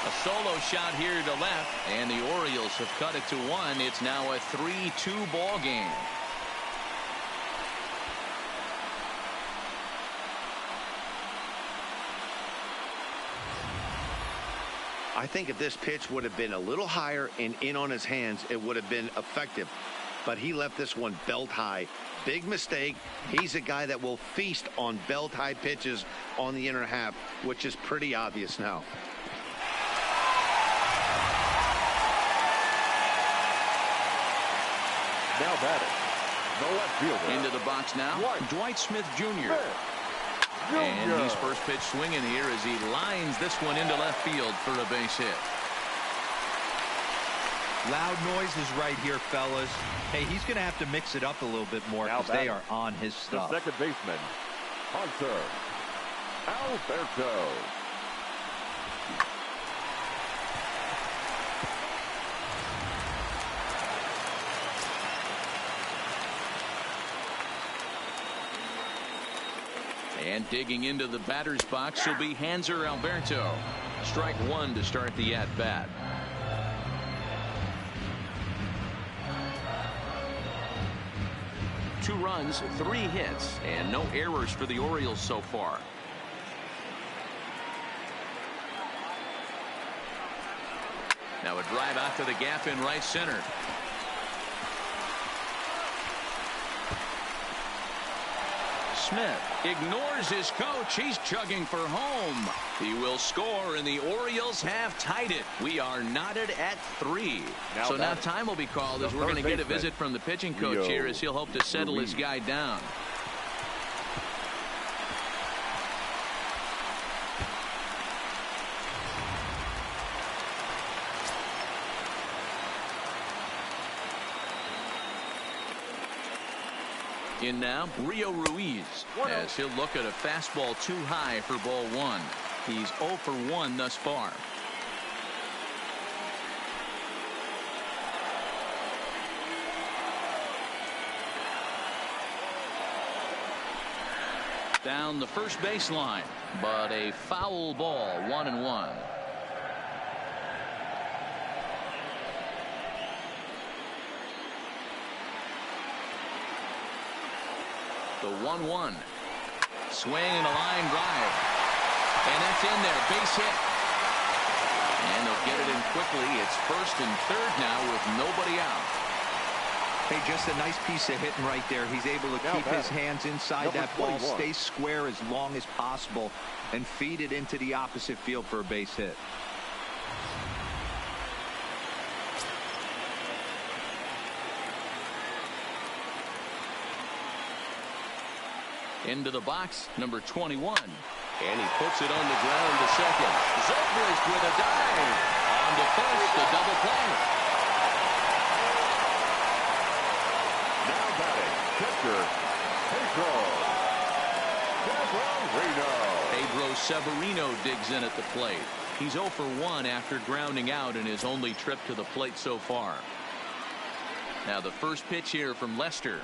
A solo shot here to left. And the Orioles have cut it to 1. It's now a 3-2 ball game.
I think if this pitch would have been a little higher and in on his hands, it would have been effective. But he left this one belt high. Big mistake. He's a guy that will feast on belt high pitches on the inner half, which is pretty obvious now.
Now batting, the left fielder.
Into the box now, Dwight Smith Jr. And he's first pitch swinging here as he lines this one into left field for a base hit.
Loud noises right here, fellas. Hey, he's going to have to mix it up a little bit more because they are on his stuff.
The second baseman, Hunter Alberto.
And digging into the batter's box will be Hanser Alberto. Strike 1 to start the at-bat. Two runs, 3 hits, and no errors for the Orioles so far. Now a drive out to the gap in right center. Smith ignores his coach. He's chugging for home. He will score, and the Orioles have tied it. We are knotted at 3. So now time will be called as we're going to get a visit from the pitching coach here as he'll hope to settle his guy down. In now, Rio Ruiz, as he'll look at a fastball too high for ball 1. He's 0 for 1 thus far. Down the first baseline, but a foul ball, 1-1. The 1-1. Swing and a line drive. And that's in there. Base hit. And they'll get it in quickly. It's first and third now with nobody out.
Hey, just a nice piece of hitting right there. He's able to keep his hands inside that ball, stay square as long as possible, and feed it into the opposite field for a base hit.
Into the box, number 21. And he puts it on the ground to second. Zobrist with a dive. On to first, a double play.
Now batting, catcher,
Pedro Severino digs in at the plate. He's 0 for 1 after grounding out in his only trip to the plate so far. Now the first pitch here from Lester.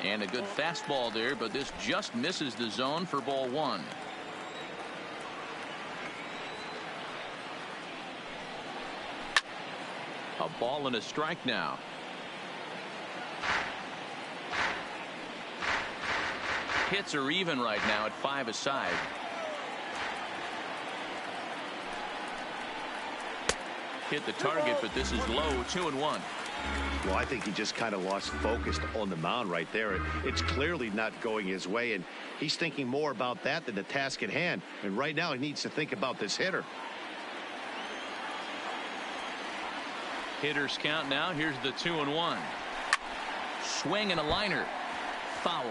And a good fastball there, but this just misses the zone for ball 1. A ball and a strike now. Hits are even right now at 5 aside. Hit the target, but this is low. 2-1.
Well, I think he just kind of lost focus on the mound right there. It's clearly not going his way, and he's thinking more about that than the task at hand. And right now he needs to think about this hitter.
Hitters count now. Here's the 2-1. Swing and a liner. Foul.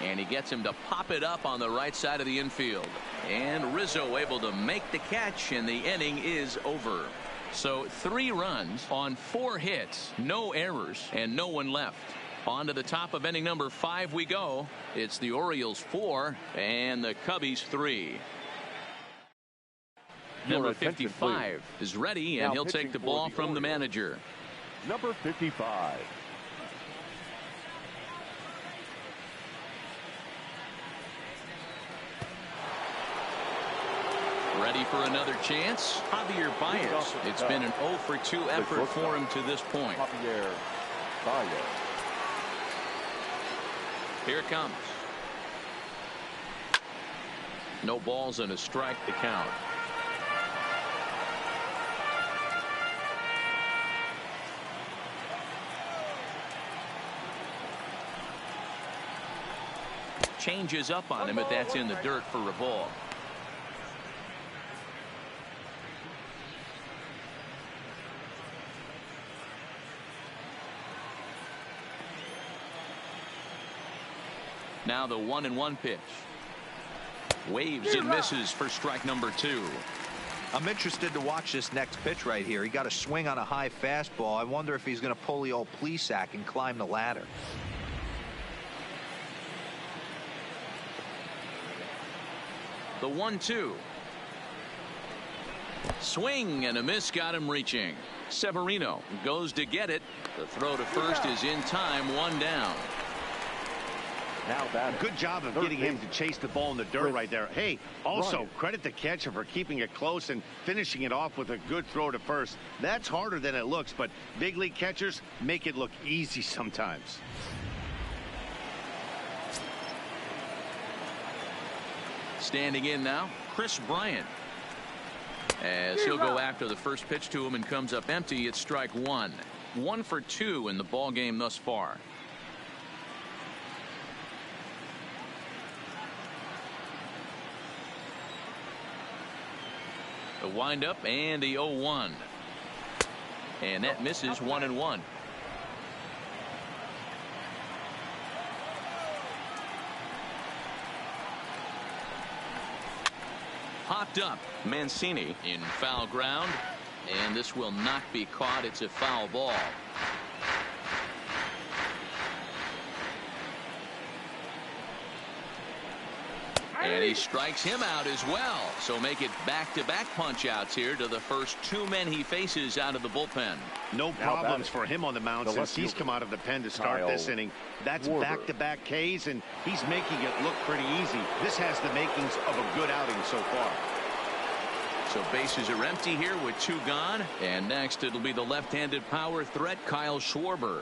And he gets him to pop it up on the right side of the infield. And Rizzo able to make the catch, and the inning is over. So 3 runs on 4 hits, no errors, and no one left. On to the top of inning number 5 we go. It's the Orioles 4 and the Cubbies 3. Number 55 is ready, and he'll take the ball from the manager.
Number 55.
Ready for another chance? Javier Baez. It's been an 0 for 2 effort for him to this point.
Javier Baez.
Here it comes. No balls and a strike to count. Changes up on him, but that's in the dirt for a ball. Now the 1-1 pitch. Waves and misses for strike number 2.
I'm interested to watch this next pitch right here. He got a swing on a high fastball. I wonder if he's going to pull the old Plesac and climb the ladder.
The 1-2. Swing and a miss got him reaching. Severino goes to get it. The throw to first is in time, 1 down.
Now batting.
Good job of
Third
getting him
baseman.
to chase the ball in the dirt
Chris
right there. Hey, also
Bryant.
credit the catcher for keeping it close and finishing it off with a good throw to first. That's harder than it looks, but big league catchers make it look easy sometimes.
Standing in now, Chris Bryant. As he'll go after the first pitch to him and comes up empty, it's strike one. 1 for 2 in the ball game thus far. The windup and the 0-1. And that misses 1-1. Popped up. Mancini in foul ground. And this will not be caught. It's a foul ball. And he strikes him out as well. So make it back-to-back punch-outs here to the first 2 men he faces out of the bullpen.
No problems for him on the mound since he's come out of the pen to start this inning. That's back-to-back Ks, and he's making it look pretty easy. This has the makings of a good outing so far.
So bases are empty here with 2 gone. And next it'll be the left-handed power threat, Kyle Schwarber.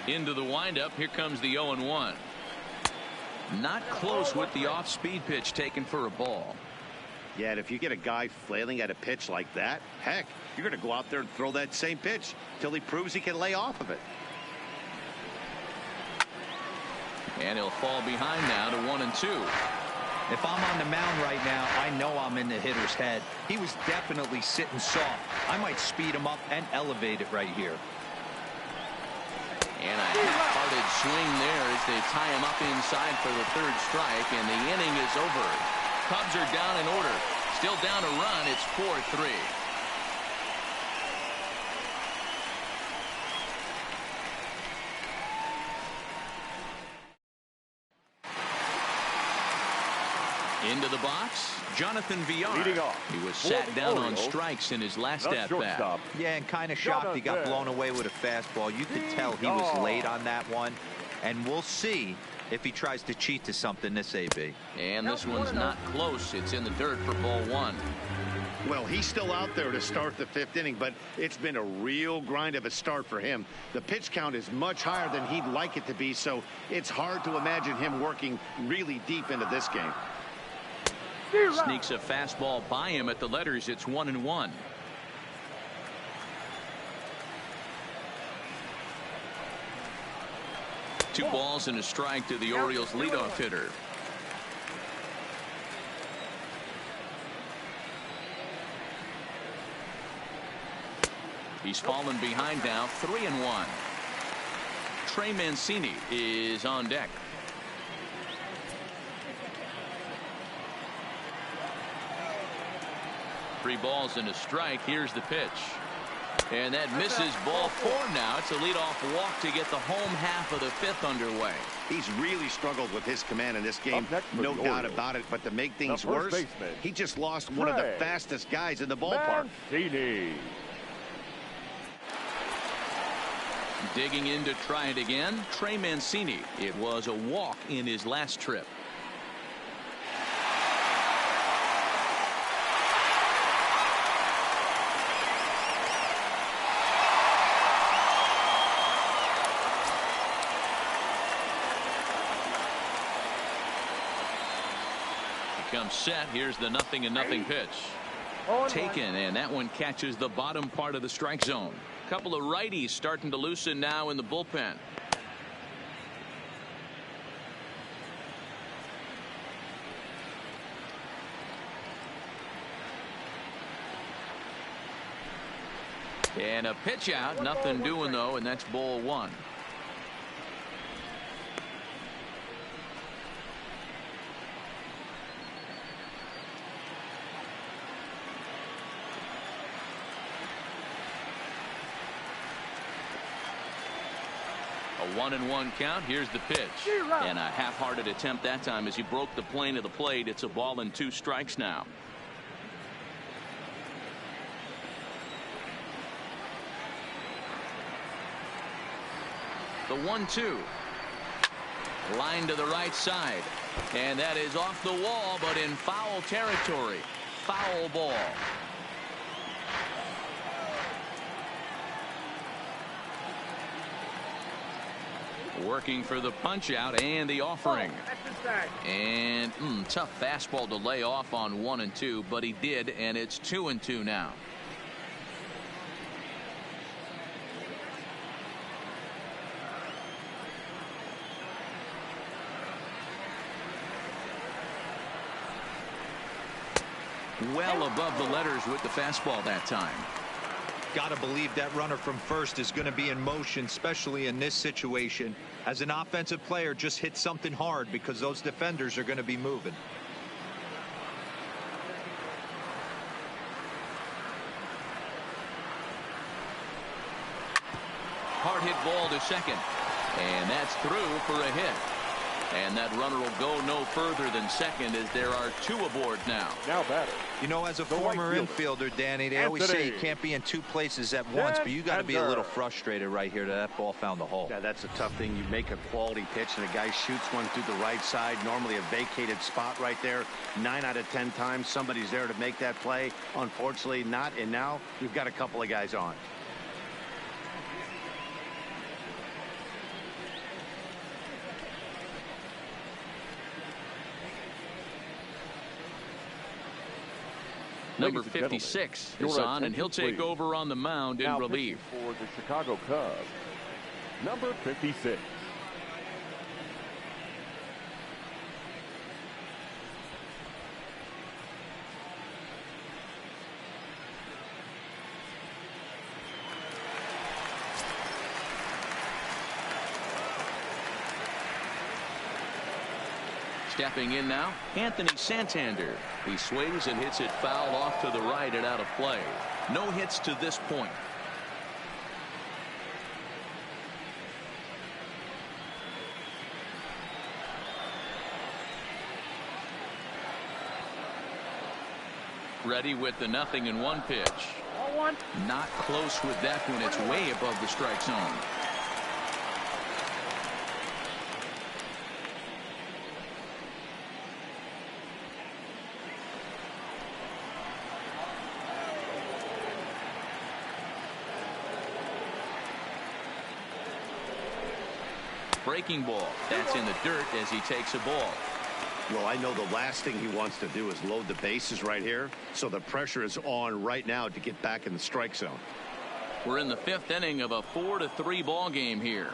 Into the windup. Here comes the 0-1. Not close with the off-speed pitch taken for a ball.
Yeah, and if you get a guy flailing at a pitch like that, heck, you're going to go out there and throw that same pitch till he proves he can lay off of it.
And he'll fall behind now to 1-2.
If I'm on the mound right now, I know I'm in the hitter's head. He was definitely sitting soft. I might speed him up and elevate it right here.
And a half-hearted swing there as they tie him up inside for the 3rd strike, and the inning is over. Cubs are down in order. Still down a run. It's 4-3. Into the box, Jonathan Villar.
Leading off
He was
for
sat
the
down on
Orioles,
strikes in his last
the
at-bat.
shortstop.
Yeah, and kind of shocked he got blown away with a fastball. You could tell he was late on that one. And we'll see if he tries to cheat to something this AB.
And this one's not close. It's in the dirt for ball 1.
Well, he's still out there to start the 5th inning, but it's been a real grind of a start for him. The pitch count is much higher than he'd like it to be, so it's hard to imagine him working really deep into this game.
Sneaks a fastball by him at the letters. It's 1-1. Two balls and a strike to the Orioles leadoff hitter. He's fallen behind now, 3-1. Trey Mancini is on deck. Three balls and a strike. Here's the pitch. And that misses ball 4 now. It's a leadoff walk to get the home half of the 5th underway.
He's really struggled with his command in this game, no doubt about it. But to make things worse, he just lost one of the fastest guys in the ballpark.
Mancini.
Digging in to try it again, Trey Mancini. It was a walk in his last trip. Comes set. Here's the 0-0 pitch. Taken, and that one catches the bottom part of the strike zone. Couple of righties starting to loosen now in the bullpen. And a pitch out. Nothing doing though, and that's ball 1. A 1-1 count. Here's the pitch. And a half-hearted attempt that time as he broke the plane of the plate. It's a ball and 2 strikes now. The 1-2. Line to the right side. And that is off the wall, but in foul territory. Foul ball. Working for the punch out and the offering. And tough fastball to lay off on 1 and 2, but he did, and it's 2 and 2 now. Well above the letters with the fastball that time.
Got to believe that runner from first is going to be in motion, especially in this situation. As an offensive player, just hit something hard because those defenders are going to be moving.
Hard hit ball to second. And that's through for a hit. And that runner will go no further than second as there are 2 aboard now.
Now batter.
You know, as a former infielder, Danny, they always say you can't be in 2 places at once, but you got to be a little frustrated right here that ball found the hole.
Yeah, that's a tough thing. You make a quality pitch and a guy shoots one through the right side, normally a vacated spot right there. 9 out of 10 times somebody's there to make that play. Unfortunately not, and now we've got a couple of guys on.
Number 56 is on, and he'll take over on the mound in relief.
For the Chicago Cubs, number 56.
Stepping in now, Anthony Santander. He swings and hits it foul off to the right and out of play. No hits to this point. Ready with the 0-1 pitch. Not close with that one. It's way above the strike zone. Breaking ball. That's in the dirt as he takes a ball.
Well, I know the last thing he wants to do is load the bases right here, so the pressure is on right now to get back in the strike zone.
We're in the 5th inning of a 4-3 ball game here.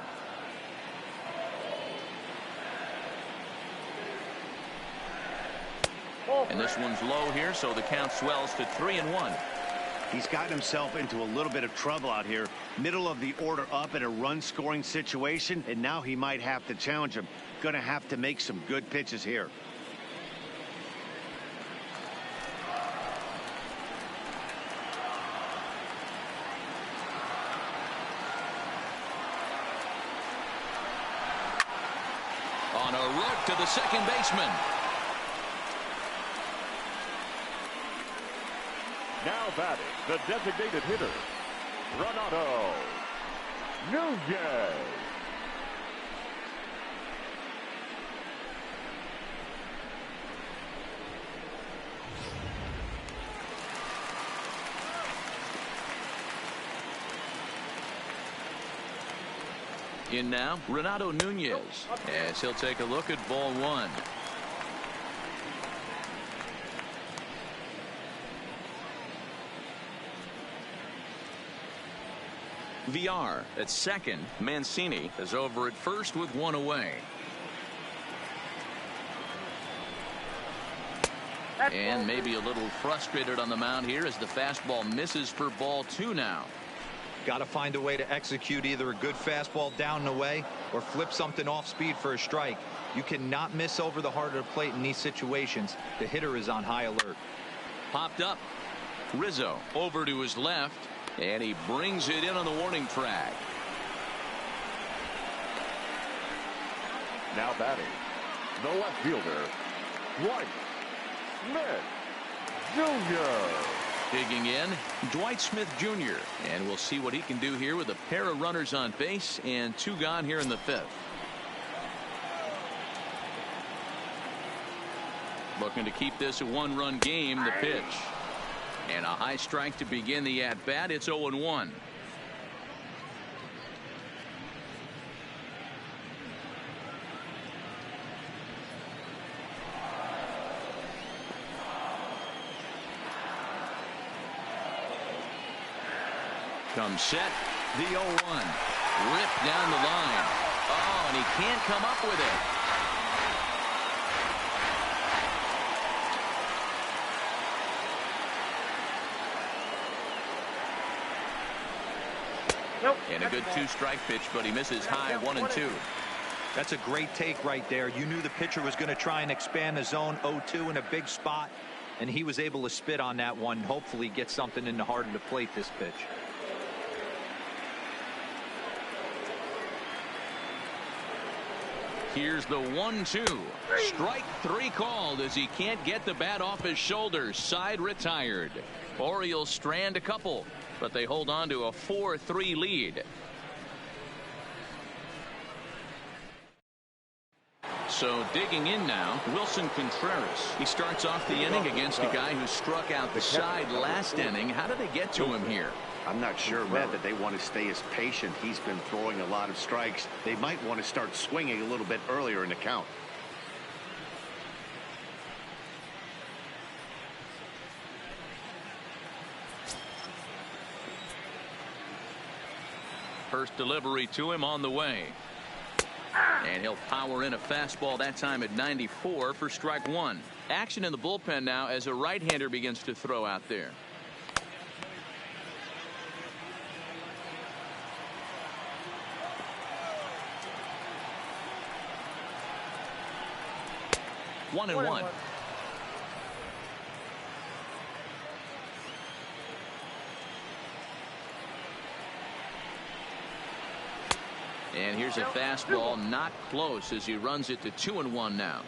And this one's low here, so the count swells to 3-1.
He's gotten himself into a little bit of trouble out here. Middle of the order up in a run-scoring situation, and now he might have to challenge him. Going to have to make some good pitches here.
On a route to the second baseman.
Now batting, the designated hitter, Renato Nunez.
In now, Renato Nunez, as he'll take a look at ball 1. VR at second. Mancini is over at first with 1 away. And maybe a little frustrated on the mound here as the fastball misses for ball 2 now.
Got to find a way to execute either a good fastball down and away or flip something off speed for a strike. You cannot miss over the heart of the plate in these situations. The hitter is on high alert.
Popped up. Rizzo over to his left, and he brings it in on the warning track.
Now batting, the left fielder, Dwight Smith Jr.
Digging in, Dwight Smith Jr. And we'll see what he can do here with a pair of runners on base and 2 gone here in the 5th. Looking to keep this a 1-run game. The pitch. And a high strike to begin the at-bat. It's 0-1. Comes set. The 0-1. Ripped down the line. Oh, and he can't come up with it.
Nope.
And a good 2-strike pitch, but he misses high 1-2.
That's a great take right there. You knew the pitcher was going to try and expand the zone. 0-2 in a big spot, and he was able to spit on that one. Hopefully get something in the heart of the plate this pitch.
Here's the 1-2. Strike 3 called as he can't get the bat off his shoulders. Side retired. Orioles strand a couple, but they hold on to a 4-3 lead. So digging in now, Wilson Contreras. He starts off the inning against a guy who struck out the side last inning. How did they get to him here?
I'm not sure, Matt, that they want to stay as patient. He's been throwing a lot of strikes. They might want to start swinging a little bit earlier in the count.
First delivery to him on the way. And he'll power in a fastball that time at 94 for strike 1. Action in the bullpen now as a right-hander begins to throw out there. One and one. And here's a fastball, not close, as he runs it to 2-1 now.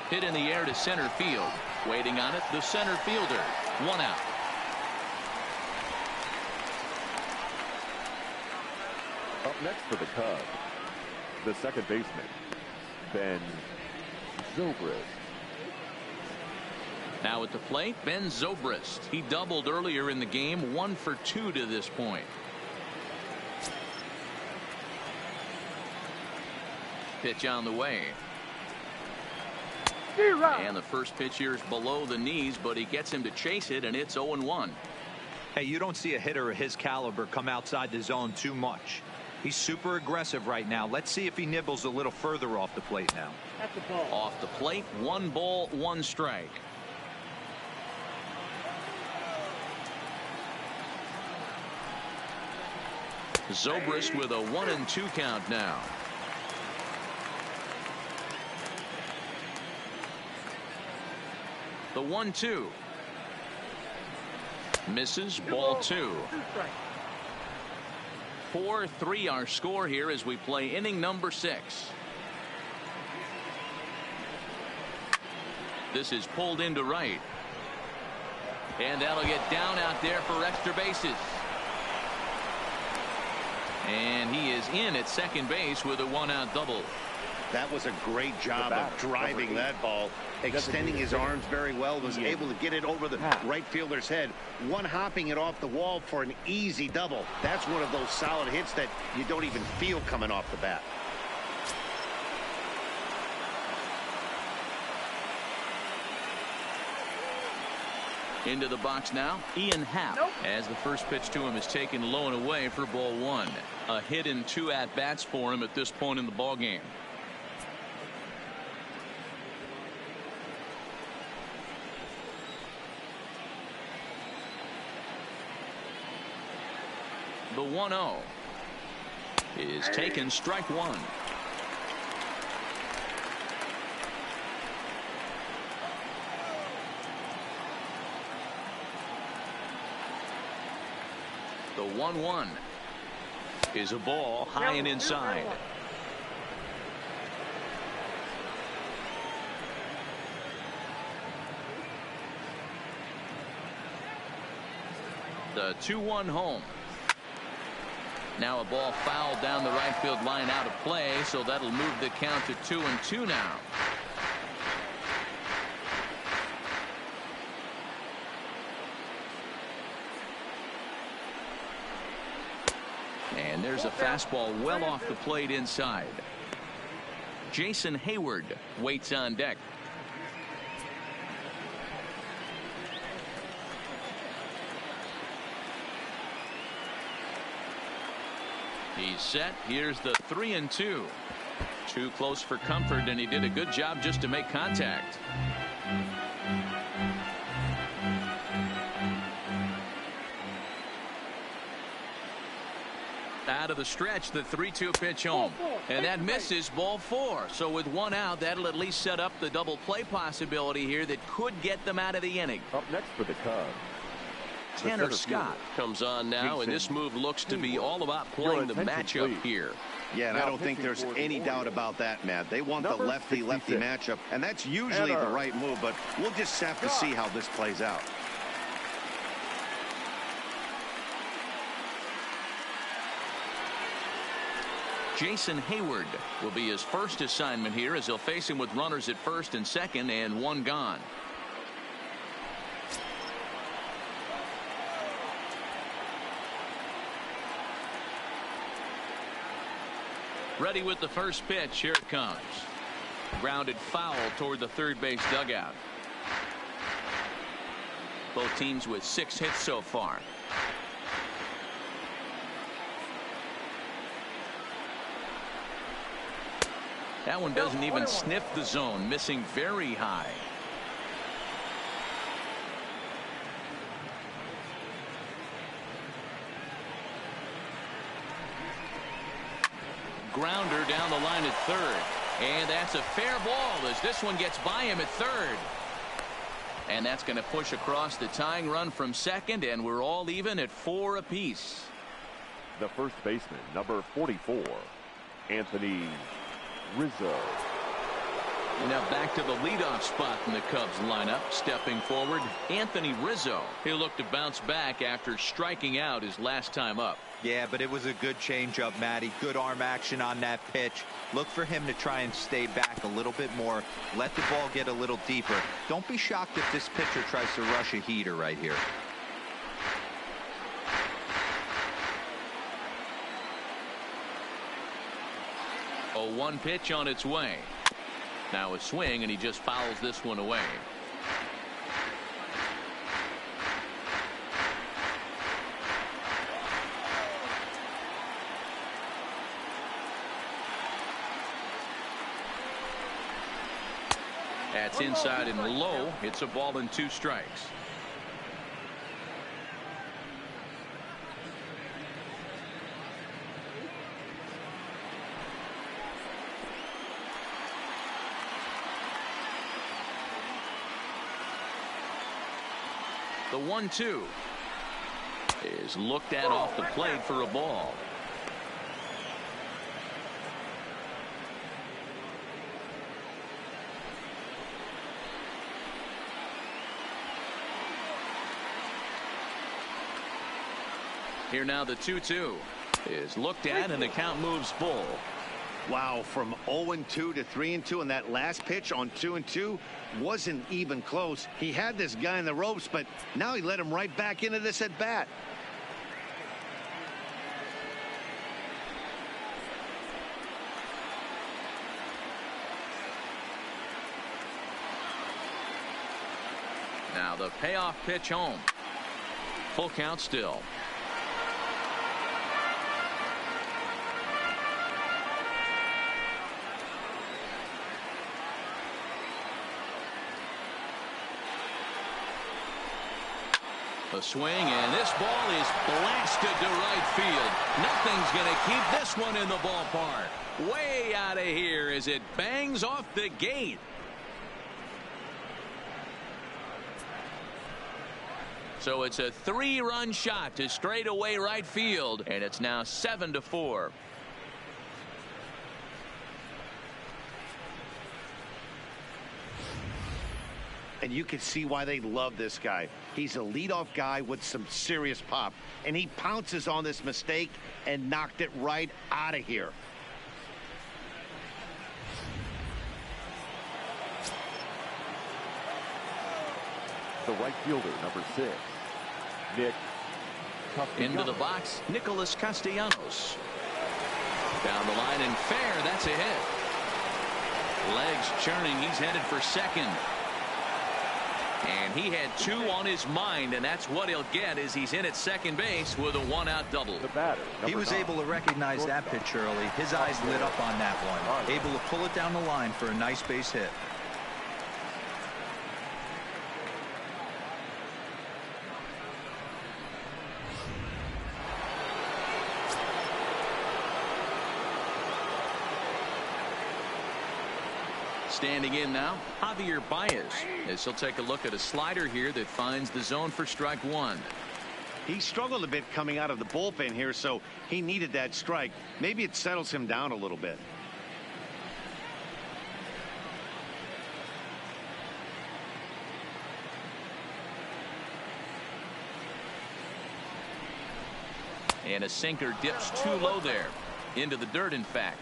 Hit in the air to center field. Waiting on it, the center fielder. 1 out.
Up next for the Cubs, the second baseman, Ben Zobrist.
Now at the plate, Ben Zobrist. He doubled earlier in the game, 1 for 2 to this point. Pitch on the way. And the first pitch here is below the knees, but he gets him to chase it, and it's 0-1.
Hey, you don't see a hitter of his caliber come outside the zone too much. He's super aggressive right now. Let's see if he nibbles a little further off the plate now.
That's the ball.
Off the plate, 1 ball, 1 strike. Zobrist with a 1-2 count now. The 1-2. Misses, ball 2. 4-3 our score here as we play inning number 6. This is pulled into right. And that'll get down out there for extra bases. And he is in at second base with a 1-out double.
That was a great job of driving that ball, extending his arms very well, was able to get it over the right fielder's head, one-hopping it off the wall for an easy double. That's one of those solid hits that you don't even feel coming off the bat.
Into the box now, Ian Happ. As the first pitch to him is taken low and away for ball 1. A hit in 2 at-bats for him at this point in the ball game. The 1-0 is taken, strike 1. The 1-1 is a ball high and inside. The 2-1 home. Now a ball fouled down the right field line out of play, so that'll move the count to 2-2 now. And there's a fastball well off the plate inside. Jason Hayward waits on deck. He's set. Here's the 3-2. Too close for comfort, and he did a good job just to make contact. Out of the stretch, the 3-2 pitch home. And that misses, ball 4. So with 1 out, that'll at least set up the double play possibility here that could get them out of the inning.
Up next for the Cubs,
Tanner Scott comes on now, and this move looks to be all about playing the matchup here.
Yeah, and I don't think there's any doubt about that, Matt. They want the lefty-lefty matchup, and that's usually the right move, but we'll just have to see how this plays out.
Jason Hayward will be his first assignment here as he'll face him with runners at first and second and 1 gone. Ready with the first pitch. Here it comes. Grounded foul toward the third base dugout. Both teams with 6 hits so far. That one doesn't even sniff the zone, missing very high. Grounder down the line at third. And that's a fair ball as this one gets by him at third. And that's going to push across the tying run from second, and we're all even at 4 apiece.
The first baseman, number 44, Anthony Rizzo.
Now back to the leadoff spot in the Cubs lineup. Stepping forward, Anthony Rizzo. He'll look to bounce back after striking out his last time up.
Yeah, but it was a good changeup, Matty. Good arm action on that pitch. Look for him to try and stay back a little bit more. Let the ball get a little deeper. Don't be shocked if this pitcher tries to rush a heater right here.
A 1 pitch on its way. Now a swing, and he just fouls this one away. That's inside and low. It's a ball and 2 strikes. The 1-2 is looked at off the plate for a ball. Here now the 2-2 is looked at, and the count moves full.
Wow, from 0-2 to 3-2, and that last pitch on 2-2 wasn't even close. He had this guy in the ropes, but now he let him right back into this at bat.
Now the payoff pitch home. Full count still. A swing, and this ball is blasted to right field. Nothing's going to keep this one in the ballpark. Way out of here as it bangs off the gate. So it's a 3-run shot to straightaway right field, and it's now 7-4.
And you can see why they love this guy. He's a leadoff guy with some serious pop. And he pounces on this mistake and knocked it right out of here.
The right fielder, number 6, Nick Castellanos.
Into the box, Nicholas Castellanos. Down the line and fair. That's a hit. Legs churning. He's headed for second. And he had 2 on his mind, and that's what he'll get as he's in at second base with a 1-out double.
The batter,
He was able to recognize that pitch early. His eyes lit up on that one. Able to pull it down the line for a nice base hit.
Standing in now, Javier Baez, as he'll take a look at a slider here that finds the zone for strike 1.
He struggled a bit coming out of the bullpen here, so he needed that strike. Maybe it settles him down a little bit.
And a sinker dips too low there. Into the dirt, in fact.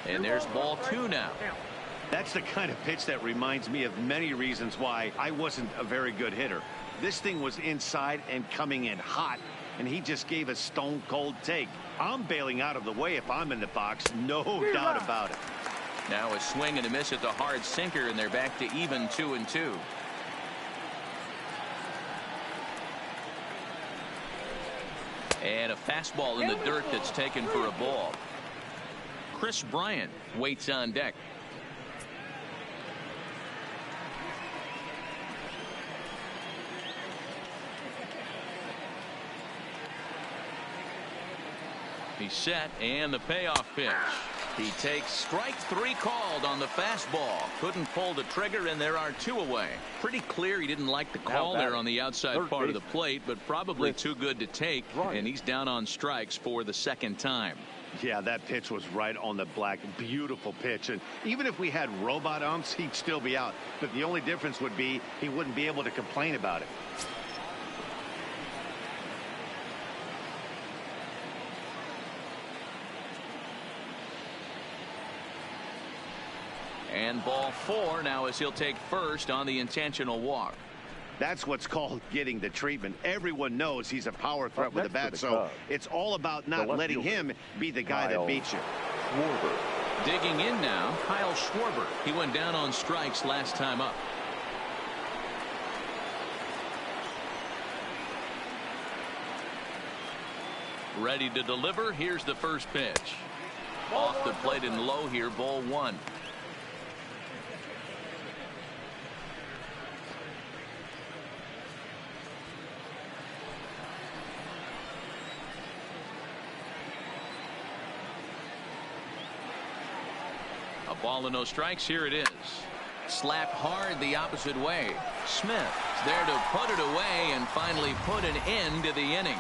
And there's ball 2 now.
That's the kind of pitch that reminds me of many reasons why I wasn't a very good hitter. This thing was inside and coming in hot, and he just gave a stone cold take. I'm bailing out of the way if I'm in the box, no doubt about it.
Now a swing and a miss at the hard sinker, and they're back to even 2-2. And a fastball in the dirt that's taken for a ball. Chris Bryant waits on deck. He's set, and the payoff pitch. He takes strike 3 called on the fastball. Couldn't pull the trigger, and there are 2 away. Pretty clear he didn't like the call there on the outside part of the plate, but probably too good to take, and he's down on strikes for the second time.
Yeah, that pitch was right on the black. Beautiful pitch. And even if we had robot umps, he'd still be out. But the only difference would be he wouldn't be able to complain about it.
And ball 4 now as he'll take first on the intentional walk.
That's what's called getting the treatment. Everyone knows he's a power threat with the bat, so it's all about not letting him be the guy that beats you.
Schwarber.
Digging in now, Kyle Schwarber. He went down on strikes last time up. Ready to deliver. Here's the first pitch. Off the plate and low here, ball 1. A ball and no strikes. Here it is. Slapped hard the opposite way. Smith there to put it away and finally put an end to the inning.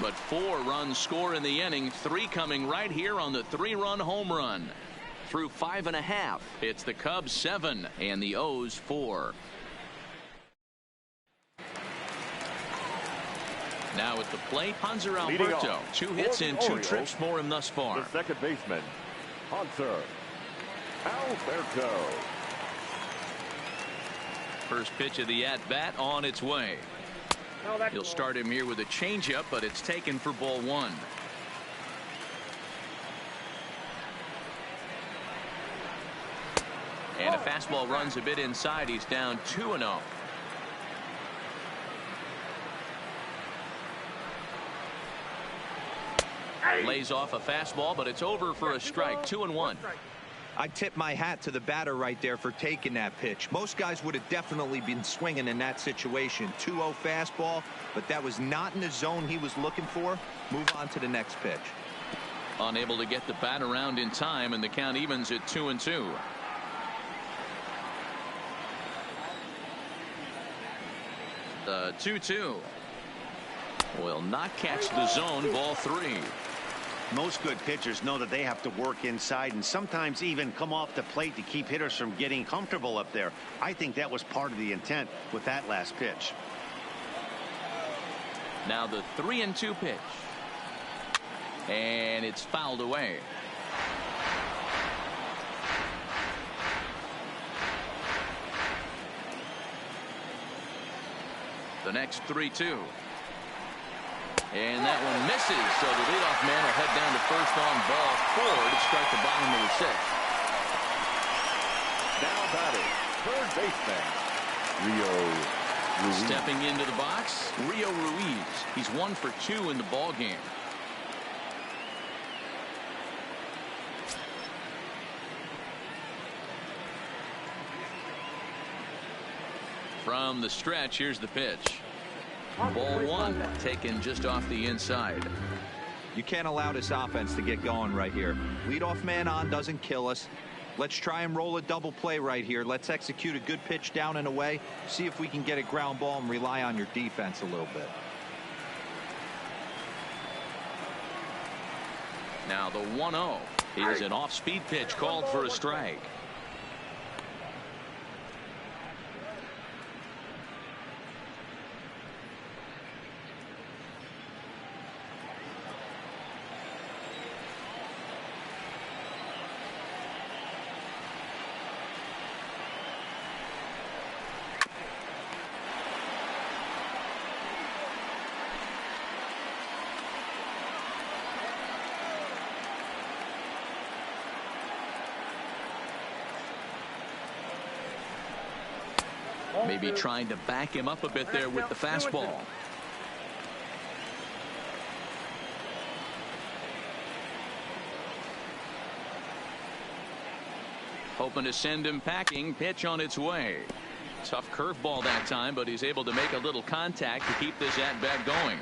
But 4 runs score in the inning. 3 coming right here on the 3-run home run. Through 5.5. It's the Cubs 7 and the O's 4. Now at the plate, Hanser Alberto. 2 hits and 2 trips for him thus far.
The second baseman, Hanser Alberto.
First pitch of the at-bat on its way. He'll start him here with a changeup, but it's taken for ball 1. And a fastball runs a bit inside. He's down 2-0. Lays off a fastball, but it's over for a strike. 2-1.
I tip my hat to the batter right there for taking that pitch. Most guys would have definitely been swinging in that situation. 2-0 fastball, but that was not in the zone he was looking for. Move on to the next pitch.
Unable to get the bat around in time, and the count evens at 2-2. The 2-2. Will not catch the zone. Ball 3.
Most good pitchers know that they have to work inside and sometimes even come off the plate to keep hitters from getting comfortable up there. I think that was part of the intent with that last pitch.
Now the 3-2 pitch. And it's fouled away. The next 3-2. And that one misses, so the leadoff man will head down to first on ball 4 to start the bottom of the 6th.
Now batting, third baseman, Rio Ruiz.
Stepping into the box, Rio Ruiz. He's 1 for 2 in the ball game. From the stretch, here's the pitch. Ball 1 taken just off the inside.
You can't allow this offense to get going right here. Leadoff man on doesn't kill us. Let's try and roll a double play right here. Let's execute a good pitch down and away. See if we can get a ground ball and rely on your defense a little bit.
Now the 1-0 is an off-speed pitch called for a strike. Maybe trying to back him up a bit there with the fastball. Hoping to send him packing. Pitch on its way. Tough curveball that time, but he's able to make a little contact to keep this at-bat going.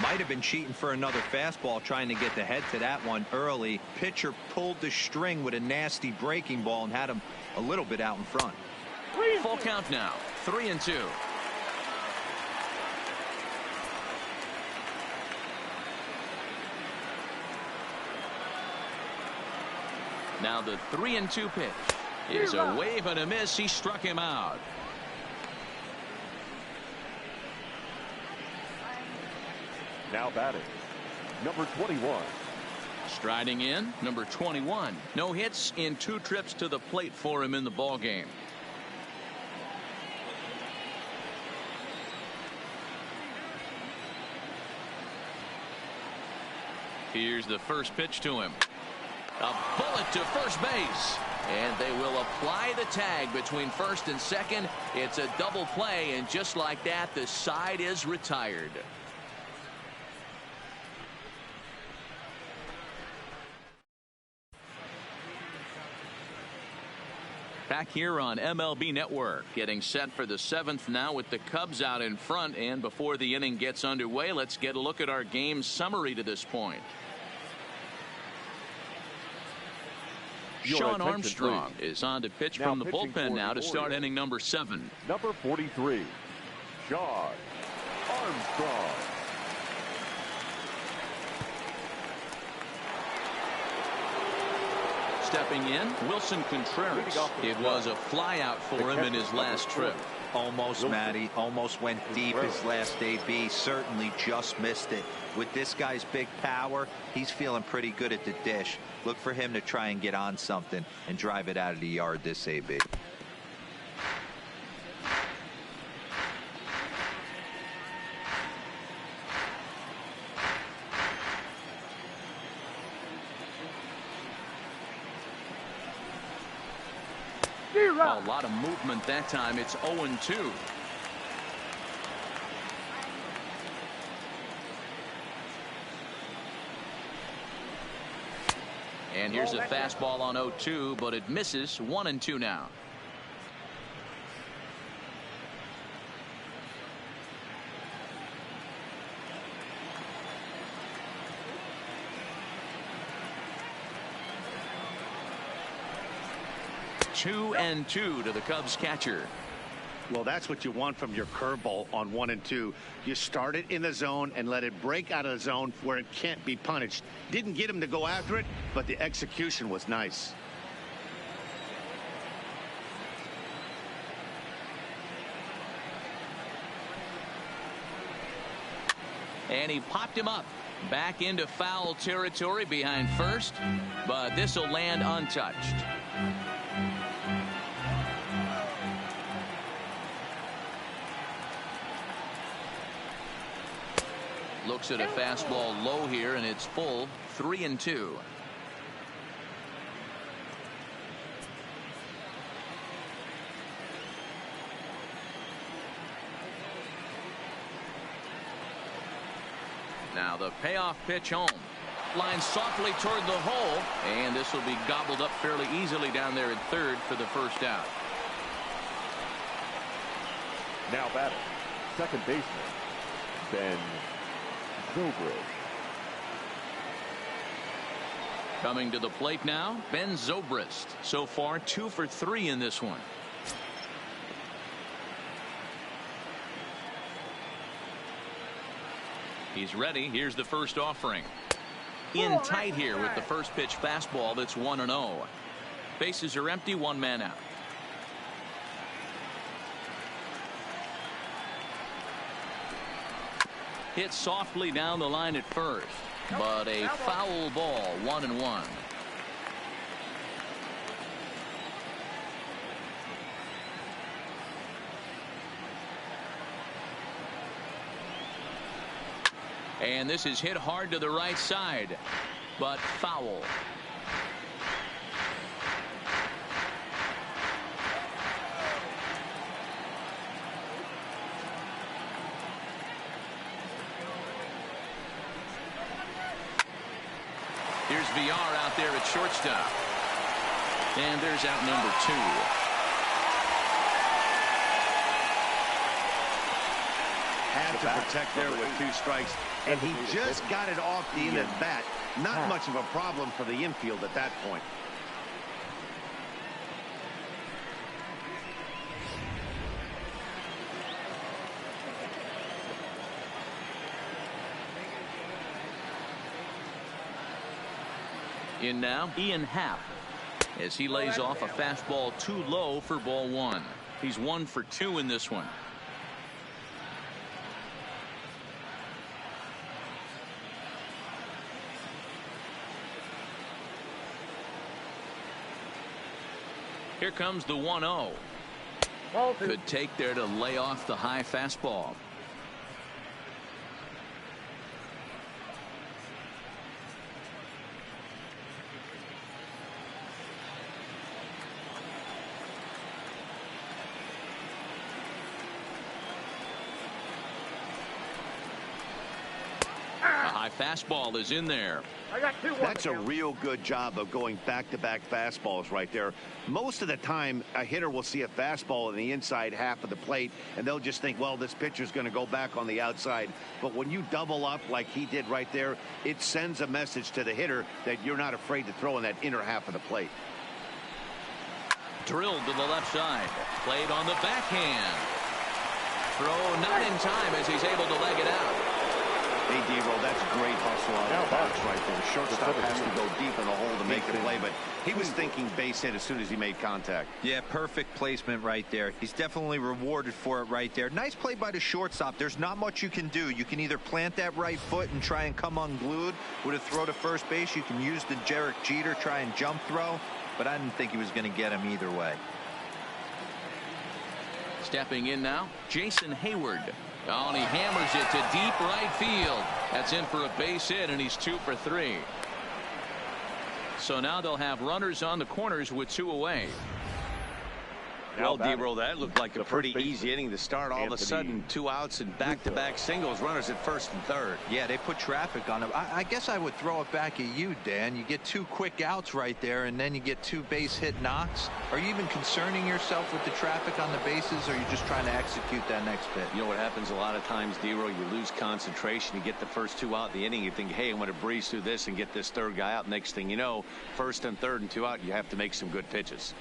Might have been cheating for another fastball, trying to get the head to that one early. Pitcher pulled the string with a nasty breaking ball and had him a little bit out in front.
Full count now. 3-2. Now the 3-2 pitch is a wave and a miss. He struck him out.
Now batting, number 21.
Striding in, number 21. No hits in 2 trips to the plate for him in the ball game. Here's the first pitch to him. A bullet to first base. And they will apply the tag between first and second. It's a double play, and just like that, the side is retired. Back here on MLB Network, getting set for the 7th now with the Cubs out in front. And before the inning gets underway, let's get a look at our game summary to this point. Sean Armstrong is on to pitch from the bullpen now to start inning number 7.
Number 43, Sean Armstrong.
Stepping in, Wilson Contreras. It was a flyout for him in his last trip.
Almost, Matty. Almost went deep his last AB. Certainly just missed it. With this guy's big power, he's feeling pretty good at the dish. Look for him to try and get on something and drive it out of the yard this AB.
A lot of movement that time. It's 0-2. And here's a fastball on 0-2, but it misses. 1-2 now. Two and 2 to the Cubs catcher.
Well, that's what you want from your curveball on 1 and 2. You start it in the zone and let it break out of the zone where it can't be punished. Didn't get him to go after it, but the execution was nice.
And he popped him up back into foul territory behind first, but this will land untouched. Looks at a fastball low here, and it's full. 3-2. Now the payoff pitch home. Lines softly toward the hole, and this will be gobbled up fairly easily down there at third for the first out.
Now batting, second baseman, Ben Zobrist.
Coming to the plate now, Ben Zobrist. So far 2 for 3 in this one. He's ready. Here's the first offering. In tight here with the first pitch fastball that's 1-0. Bases are empty, 1 man out. Hit softly down the line at first, but a foul ball. 1-1. And this is hit hard to the right side, but foul. Here's VR out there at shortstop. And there's out number 2.
Had to protect there with 2 strikes, and he just got it off the end of the bat. Not much of a problem for the infield at that point.
In now, Ian Happ, as he lays off a fastball too low for ball 1. He's 1 for 2 in this one. Here comes the 1-0. Could take there to lay off the high fastball. High fastball is in there.
That's a real good job of going back-to-back fastballs right there. Most of the time, a hitter will see a fastball in the inside half of the plate, and they'll just think, well, this pitcher's going to go back on the outside. But when you double up like he did right there, it sends a message to the hitter that you're not afraid to throw in that inner half of the plate.
Drilled to the left side. Played on the backhand. Throw not in time as he's able to leg it out.
Hey, D-Roll, that's great hustle out of the box right there. The shortstop has to go deep in the hole to make the play, but he was thinking base hit as soon as he made contact.
Yeah, perfect placement right there. He's definitely rewarded for it right there. Nice play by the shortstop. There's not much you can do. You can either plant that right foot and try and come unglued with a throw to first base. You can use the Derek Jeter, try and jump throw, but I didn't think he was going to get him either way.
Stepping in now, Jason Hayward. Oh, and he hammers it to deep right field. That's in for a base hit, and he's 2 for 3. So now they'll have runners on the corners with 2 away.
Well, D-Roll, that looked like a pretty easy inning to start. All of a sudden, 2 outs and back-to-back singles, runners at first and third.
Yeah, they put traffic on him. I guess I would throw it back at you, Dan. You get 2 quick outs right there, and then you get 2 base hit knocks. Are you even concerning yourself with the traffic on the bases, or are you just trying to execute that next pitch?
You know what happens a lot of times, D-Roll, you lose concentration. You get the first 2 out in the inning. You think, hey, I'm going to breeze through this and get this third guy out. Next thing you know, first and third and 2 out, you have to make some good pitches.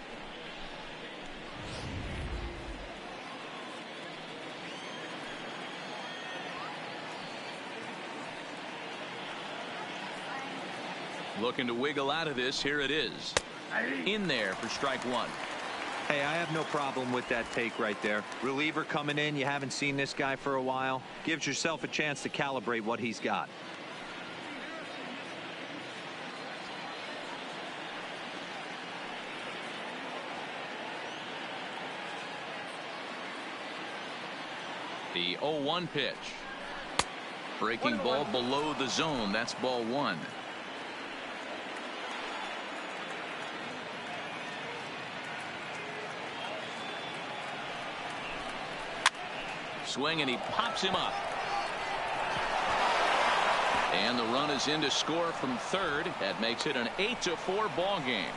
Looking to wiggle out of this. Here it is. In there for strike one.
Hey, I have no problem with that take right there. Reliever coming in. You haven't seen this guy for a while. Gives yourself a chance to calibrate what he's got.
The 0-1 pitch. Breaking ball below the zone. That's ball one. Swing, and he pops him up. And the run is in to score from third. That makes it an 8-4 ball game.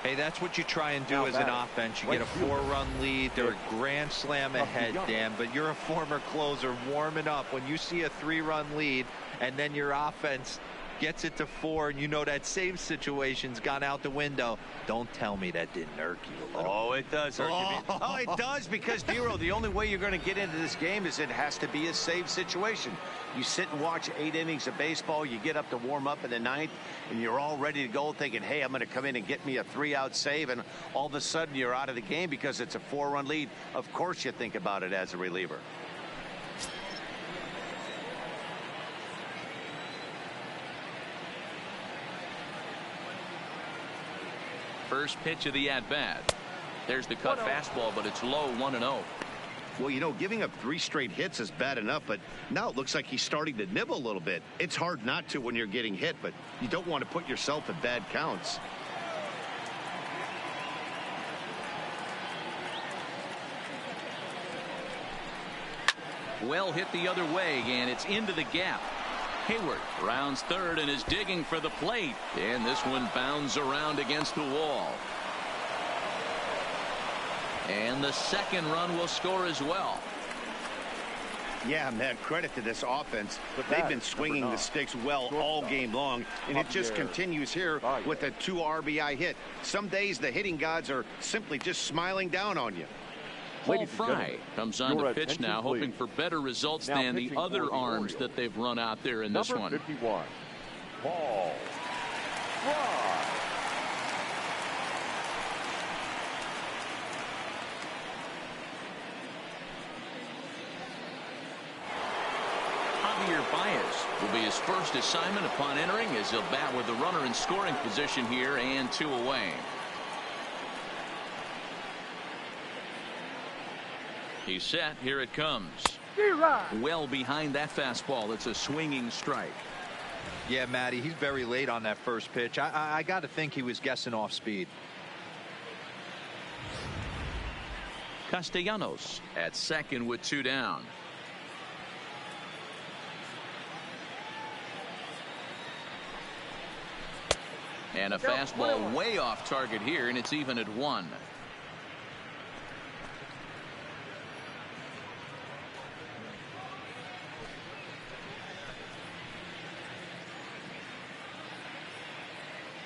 Hey, that's what you try and do as an offense. You get a 4-run lead. They're a grand slam ahead, Dan, but you're a former closer warming up. When you see a 3-run lead and then your offense gets it to 4 and you know that save situation's gone out the window, don't tell me that didn't irk you a little.
Oh, it does irk you. Oh, it does, because, Dero, the only way you're going to get into this game is it has to be a save situation. You sit and watch 8 innings of baseball, you get up to warm up in the 9th, and you're all ready to go thinking, hey, I'm going to come in and get me a 3-out save, and all of a sudden you're out of the game because it's a 4-run lead. Of course you think about it as a reliever.
First pitch of the at-bat. There's the cut fastball, but it's low, 1-0.
Well, you know, giving up 3 straight hits is bad enough, but now it looks like he's starting to nibble a little bit. It's hard not to when you're getting hit, but you don't want to put yourself in bad counts.
Well hit the other way, and it's into the gap. Hayward rounds third and is digging for the plate, and this one bounds around against the wall. And the second run will score as well.
Yeah, man, credit to this offense. They've been swinging the sticks well all game long, and it just continues here with a 2 RBI hit. Some days the hitting gods are simply just smiling down on you.
Paul Fry comes on to pitch now, hoping for better results than the other arms that they've run out there in this one.
Number 51, Paul Fry.
Javier Baez will be his first assignment upon entering, as he'll bat with the runner in scoring position here and 2 away. He's set. Here it comes. Well behind that fastball. It's a swinging strike.
Yeah, Matty, he's very late on that first pitch. I got to think he was guessing off speed.
Castellanos at second with 2 down. And a fastball way off target here, and it's even at 1.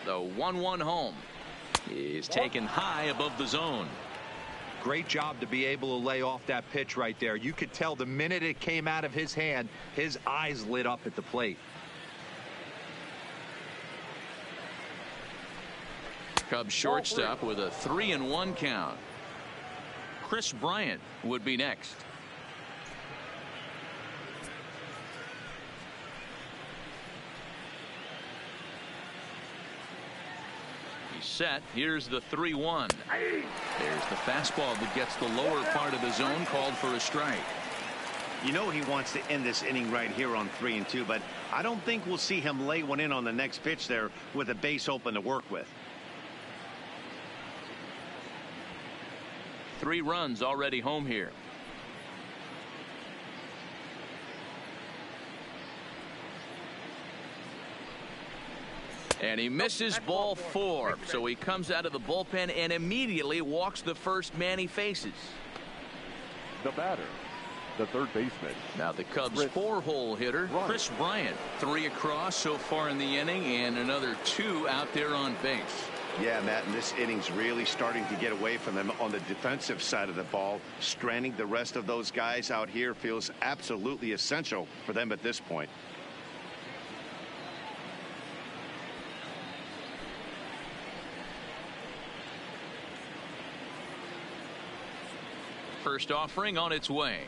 The 1-1 home is taken high above the zone.
Great job to be able to lay off that pitch right there. You could tell the minute it came out of his hand, his eyes lit up at the plate.
Cubs shortstop with a 3-1 count. Chris Bryant would be next. He's set. Here's the 3-1. There's the fastball that gets the lower part of the zone, called for a strike.
You know he wants to end this inning right here on 3-2, but I don't think we'll see him lay one in on the next pitch there with a base open to work with.
3 runs already home here. And he misses ball 4, so he comes out of the bullpen and immediately walks the first man he faces.
The batter, the third baseman.
Now the Cubs' 4-hole hitter, Chris Bryant. 3 across so far in the inning, and another 2 out there on base.
Yeah, Matt, and this inning's really starting to get away from them on the defensive side of the ball. Stranding the rest of those guys out here feels absolutely essential for them at this point.
first offering on its way.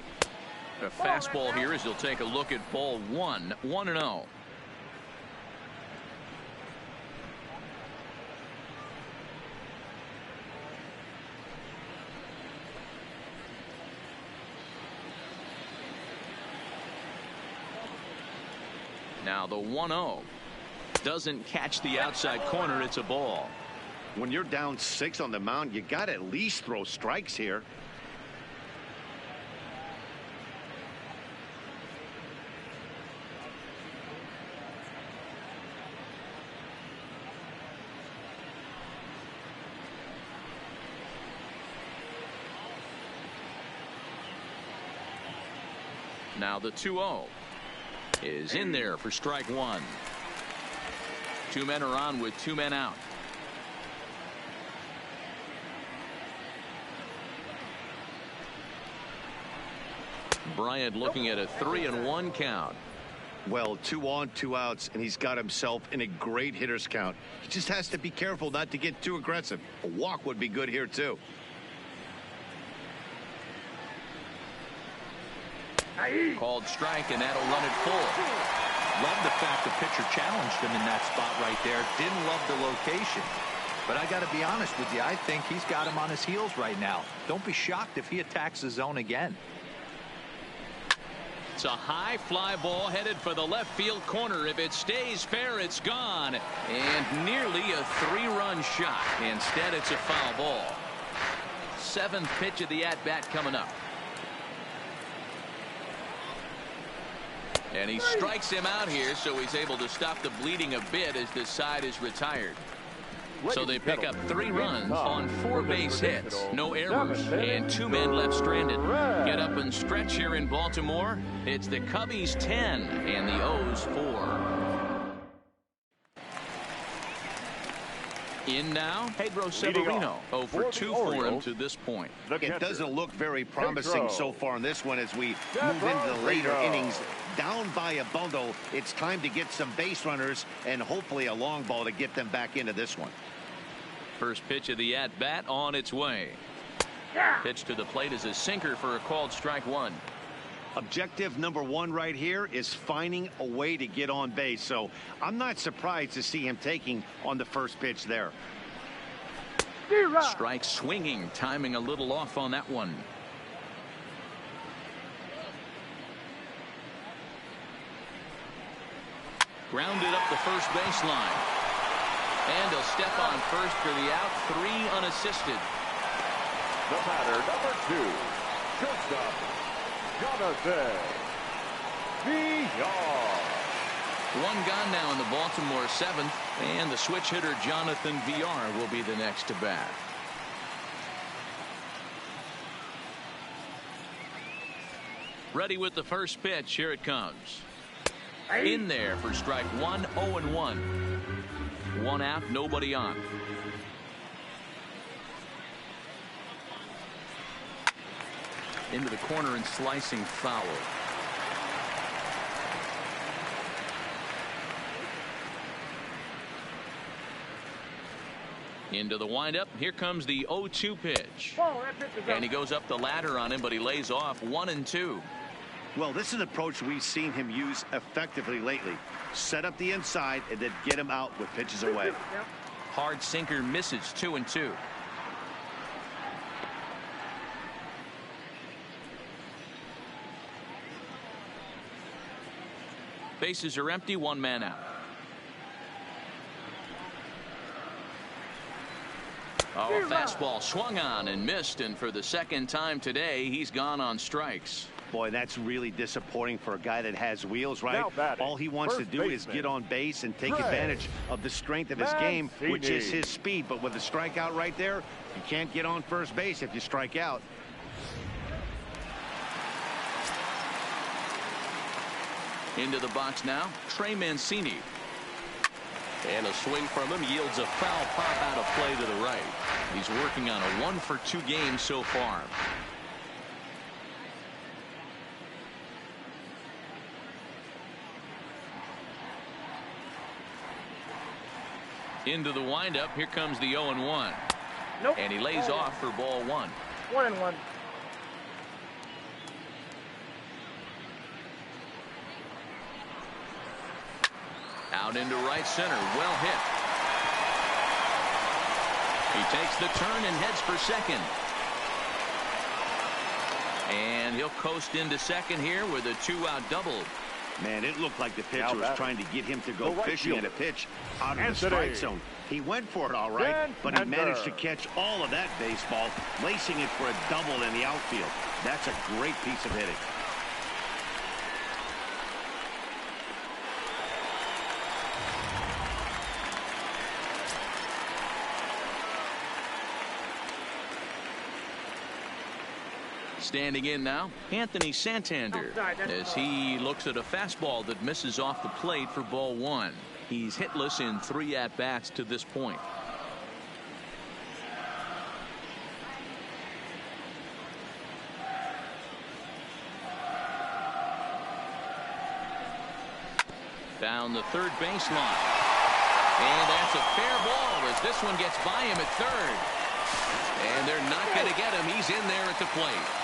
A fastball here as he'll take a look at ball one. 1-0. Now the 1-0 doesn't catch the outside corner. It's a ball.
When you're down 6 on the mound, you got to at least throw strikes here.
Now the 2-0 is in there for strike one. 2 men are on with 2 men out. Bryant looking at a 3-1 count.
Well, 2 on, 2 outs, and he's got himself in a great hitter's count. He just has to be careful not to get too aggressive. A walk would be good here, too.
Called strike, and that'll run it full.
Love the fact the pitcher challenged him in that spot right there. Didn't love the location. But I got to be honest with you, I think he's got him on his heels right now. Don't be shocked if he attacks the zone again.
It's a high fly ball headed for the left field corner. If it stays fair, it's gone. And nearly a 3-run shot. Instead, it's a foul ball. 7th pitch of the at-bat coming up. And he strikes him out here, so he's able to stop the bleeding a bit as this side is retired. So they pick up 3 runs on 4 base hits, no errors, and 2 men left stranded. Get up and stretch here in Baltimore. It's the Cubbies 10 and the O's 4. In now, Pedro Severino. 0 for 2 for him to this point.
It doesn't look very promising so far in this one as we move into the later innings. Down by a bundle, it's time to get some base runners and hopefully a long ball to get them back into this one.
First pitch of the at-bat on its way. Pitch to the plate is a sinker for a called strike one.
Objective number 1 right here is finding a way to get on base. So I'm not surprised to see him taking on the first pitch there.
Strike swinging, timing a little off on that one. Grounded up the first baseline. And he'll step on first for the out. 3 unassisted.
The batter, number 2, shortstop, Jonathan Villar.
1 gone now in the Baltimore 7th, and the switch hitter Jonathan Villar will be the next to bat. Ready with the first pitch. Here it comes. In there for strike one. 0-1. 1 out, nobody on. Into the corner and slicing foul. Into the windup. Here comes the 0-2 pitch. And he goes up the ladder on him, but he lays off 1-2.
Well, this is an approach we've seen him use effectively lately. Set up the inside and then get him out with pitches away.
Hard sinker misses. 2-2. Bases are empty. 1 man out. Oh, a fastball swung on and missed, and for the 2nd time today, he's gone on strikes.
Boy, that's really disappointing for a guy that has wheels, right? All he wants to do is get on base and take advantage of the strength of his game, which is his speed. But with a strikeout right there, you can't get on first base if you strike out.
Into the box now, Trey Mancini.
And a swing from him yields a foul pop out of play to the right.
He's working on a 1 for 2 game so far. Into the windup. Here comes the 0-1.
Nope.
And he lays off for ball 1.
1-1.
Out into right center. Well hit. He takes the turn and heads for second. And he'll coast into second here with a 2-out double.
Man, it looked like the pitcher was trying to get him to go fishing at a pitch out of the strike zone. He went for it all right, but he managed to catch all of that baseball, lacing it for a double in the outfield. That's a great piece of hitting.
Standing in now, Anthony Santander, as he looks at a fastball that misses off the plate for ball one. He's hitless in 3 at-bats to this point. Down the third baseline. And that's a fair ball as this one gets by him at third. And they're not going to get him. He's in there at the plate.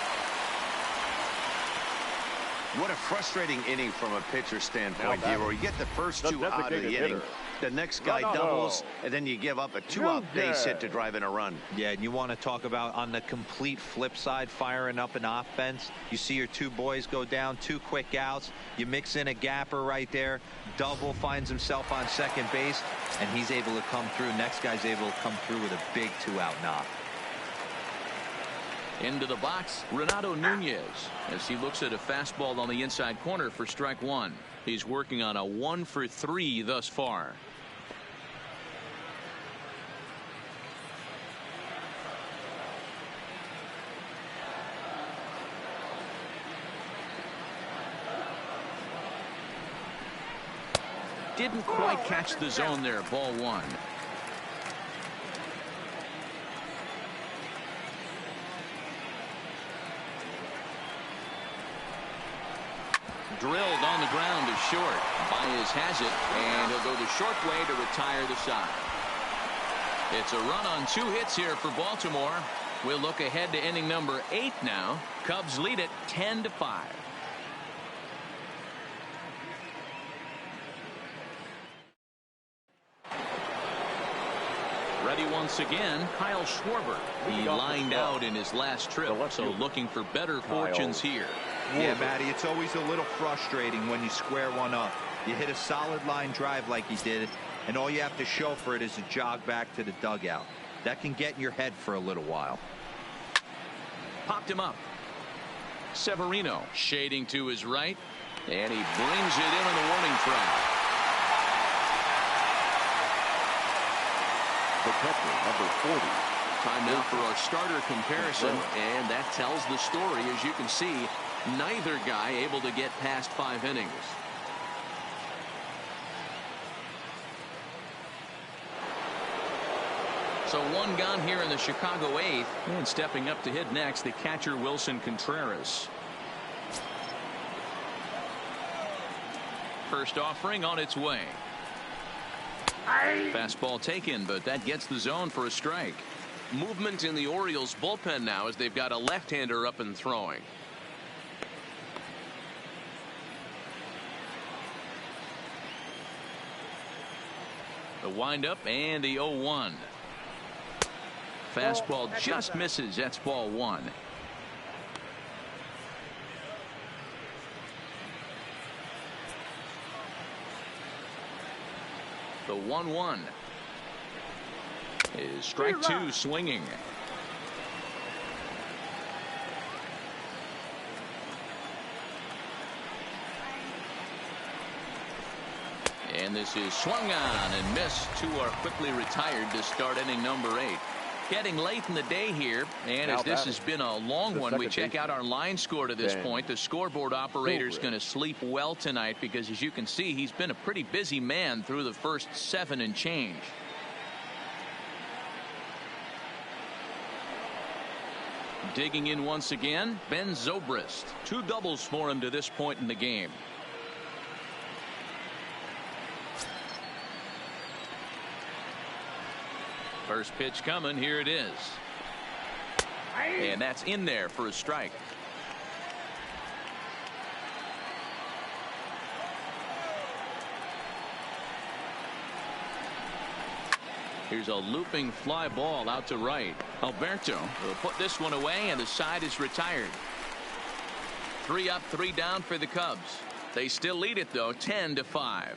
What a frustrating inning from a pitcher standpoint, Hero. You get the first 2 out of the inning. The next guy doubles, and then you give up a 2-out base hit to drive in a run.
Yeah, and you want to talk about on the complete flip side, firing up an offense. You see your 2 boys go down, 2 quick outs. You mix in a gapper right there. Double finds himself on second base, and he's able to come through. Next guy's able to come through with a big 2-out knock.
Into the box, Renato Nunez, as he looks at a fastball on the inside corner for strike one. He's working on a 1 for 3 thus far. Didn't quite catch the zone there. Ball one. Drilled on the ground to short. Baez has it, and he'll go the short way to retire the side. It's a run on 2 hits here for Baltimore. We'll look ahead to inning number 8 now. Cubs lead it 10-5. Ready once again, Kyle Schwarber. He lined out in his last trip, so looking for better fortunes here.
Yeah, Matty, it's always a little frustrating when you square one up. You hit a solid line drive like he did, and all you have to show for it is a jog back to the dugout. That can get in your head for a little while.
Popped him up. Severino shading to his right, and he brings it in on the warning track.
The catcher, number 40.
Time now for our starter comparison, and that tells the story. As you can see, neither guy able to get past 5 innings. So 1 gone here in the Chicago 8th, and stepping up to hit next, the catcher Wilson Contreras. First offering on its way. Fastball taken, but that gets the zone for a strike. Movement in the Orioles bullpen now as they've got a left-hander up and throwing. The windup and the 0-1. Fastball just misses. That's ball 1. The 1-1 is strike 2 swinging. And this is swung on and missed. 2 are quickly retired to start inning number 8. Getting late in the day here, and as this has been a long one, we check out our line score to this point. The scoreboard operator's going to sleep well tonight because, as you can see, he's been a pretty busy man through the first 7 and change. Digging in once again, Ben Zobrist. 2 doubles for him to this point in the game. First pitch coming. Here it is. And that's in there for a strike. Here's a looping fly ball out to right. Alberto will put this one away, and the side is retired. 3 up, 3 down for the Cubs. They still lead it, though, 10-5.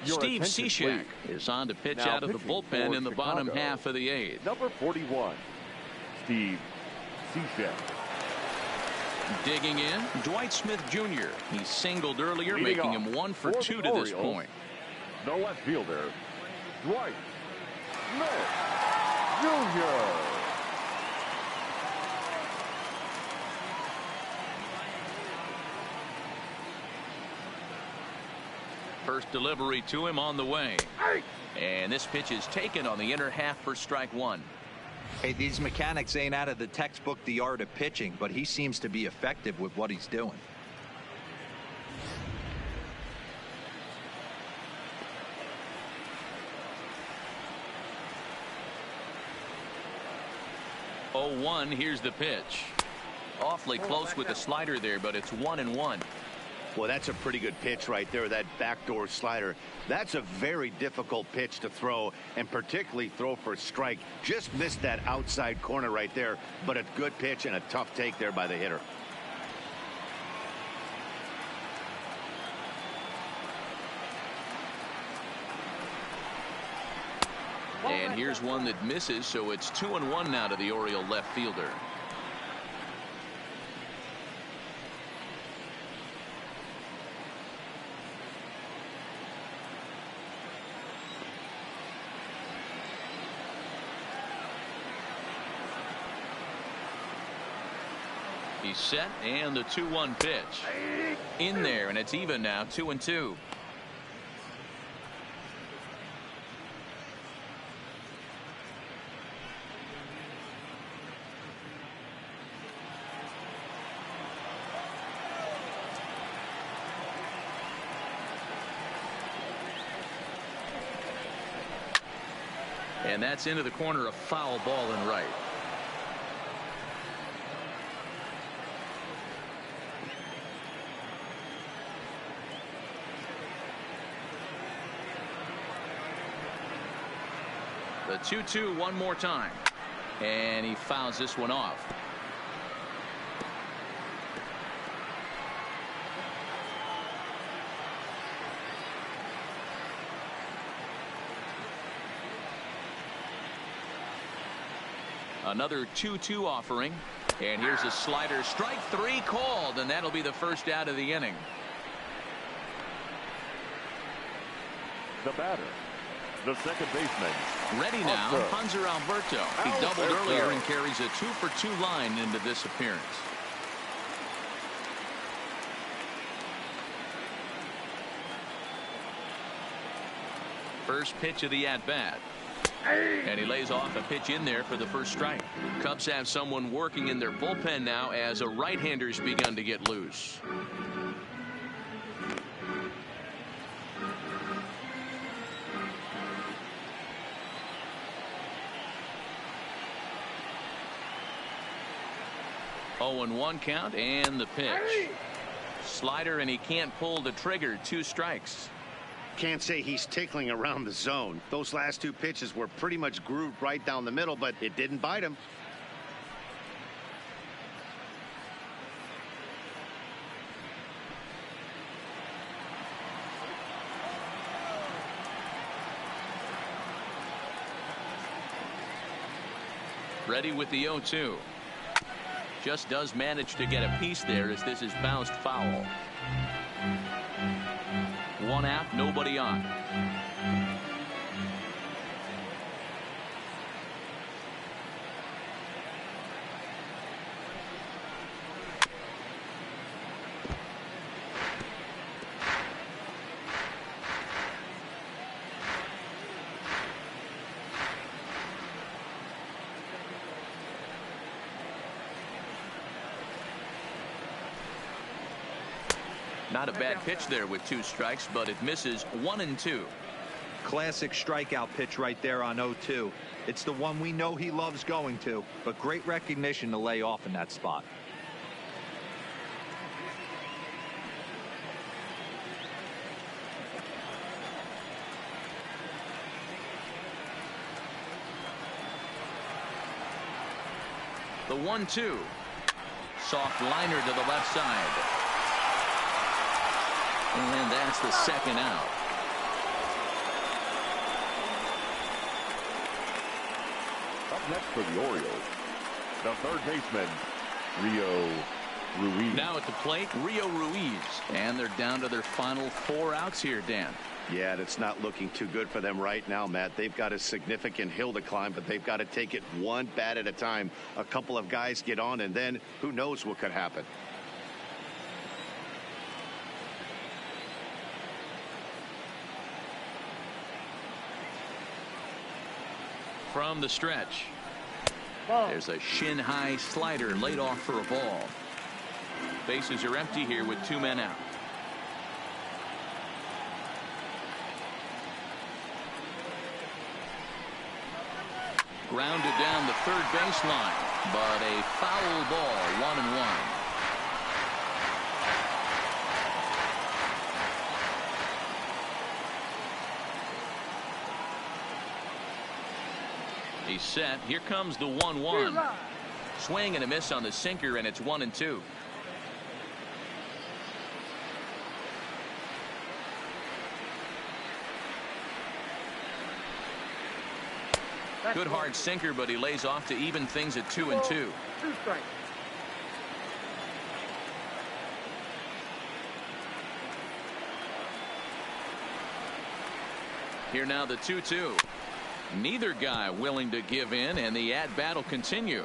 Steve Cishek is on to pitch
now
out of the bullpen in the bottom half of the 8th.
Number 41, Steve Cishek.
Digging in, Dwight Smith Jr. He singled earlier,
Leading
making
off
him 1 for 2 to
Orioles,
this point.
The left fielder, Dwight Smith Jr.
First delivery to him on the way. And this pitch is taken on the inner half for strike 1.
Hey, these mechanics ain't out of the textbook, The Art of Pitching, but he seems to be effective with what he's doing.
Oh, 1, here's the pitch. Awfully close with the slider there, but it's 1-1.
Well, that's a pretty good pitch right there, that backdoor slider. That's a very difficult pitch to throw, and particularly throw for a strike. Just missed that outside corner right there, but a good pitch and a tough take there by the hitter.
And here's one that misses, so it's 2-1 now to the Oriole left fielder. He's set, and the 2-1 pitch in there, and it's even now, 2-2. And that's into the corner, a foul ball and right. The 2-2 one more time, and he fouls this one off. Another 2-2 offering, and here's a slider. Strike 3 called, and that'll be the first out of the inning.
The batter, the second baseman.
Ready now, Hanser Alberto. He doubled earlier and carries a 2-for-2 line into this appearance. First pitch of the at-bat. And he lays off a pitch in there for the first strike. Cubs have someone working in their bullpen now as a right-hander's begun to get loose. Oh, and 1 count, and the pitch. Slider, and he can't pull the trigger. 2 strikes.
Can't say he's tickling around the zone. Those last 2 pitches were pretty much grooved right down the middle, but it didn't bite him.
Ready with the 0-2. Just does manage to get a piece there as this is bounced foul. 1 out, nobody on. Not a bad pitch there with 2 strikes, but it misses 1 and 2.
Classic strikeout pitch right there on 0-2. It's the one we know he loves going to, but great recognition to lay off in that spot.
The 1-2. Soft liner to the left side. And that's the second out.
Up next for the Orioles, the third baseman, Rio Ruiz.
Now at the plate, Rio Ruiz. And they're down to their final 4 outs here, Dan.
Yeah, that's not looking too good for them right now, Matt. They've got a significant hill to climb, but they've got to take it one bat at a time. A couple of guys get on, and then who knows what could happen.
From the stretch.
Ball.
There's a shin-high slider laid off for a ball. Bases are empty here with 2 men out. Grounded down the third baseline, but a foul ball, 1-1. He's set. Here comes the 1-1. Swing and a miss on the sinker, and it's 1-2. Good hard sinker, but he lays off to even things at 2-2.
2 strikes.
Here now the 2-2. Neither guy willing to give in, and the at-bat will continue.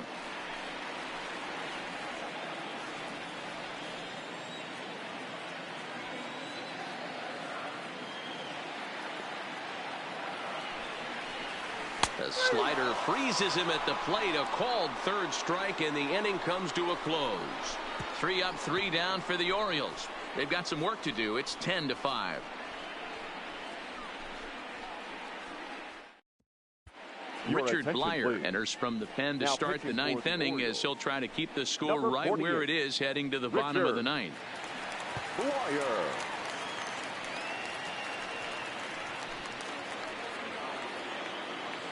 The slider freezes him at the plate. A called third strike, and the inning comes to a close. 3 up, 3 down for the Orioles. They've got some work to do. It's 10-5. Richard Blyer enters from the pen to start the 9th inning as he'll try to keep the score right where it is heading to the bottom of the 9th.
Blyer.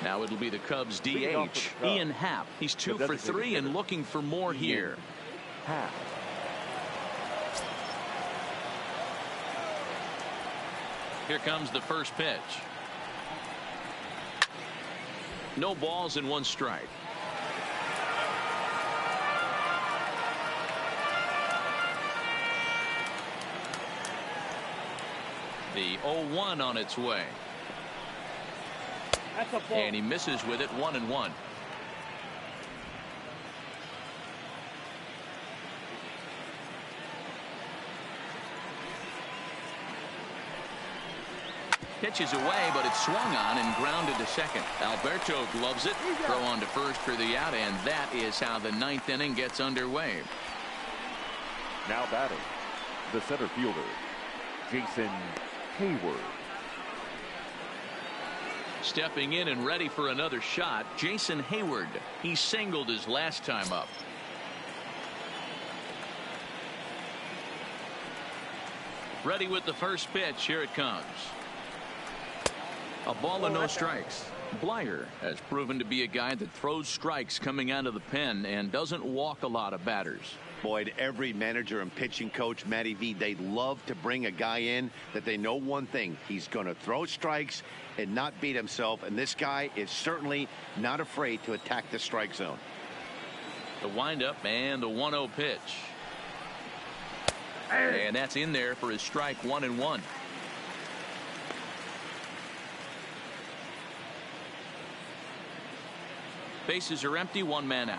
Now it'll be the Cubs DH, Ian Happ. He's 2 for 3 and looking for more here.
Happ.
Here comes the first pitch. No balls and 1 strike. The 0-1 on its way.
That's a ball.
And he misses with it, 1-1. Pitch is away, but it's swung on and grounded to second. Alberto gloves it. Throw on to first for the out, and that is how the 9th inning gets underway.
Now batting, the center fielder, Jason Hayward.
Stepping in and ready for another shot, Jason Hayward. He singled his last time up. Ready with the first pitch. Here it comes. A ball and no strikes. Blyer has proven to be a guy that throws strikes coming out of the pen and doesn't walk a lot of batters.
Boyd, every manager and pitching coach, Matty V, they love to bring a guy in that they know one thing. He's going to throw strikes and not beat himself, and this guy is certainly not afraid to attack the strike zone.
The windup and the 1-0 pitch. And that's in there for his strike, 1-1. Bases are empty, 1 man out.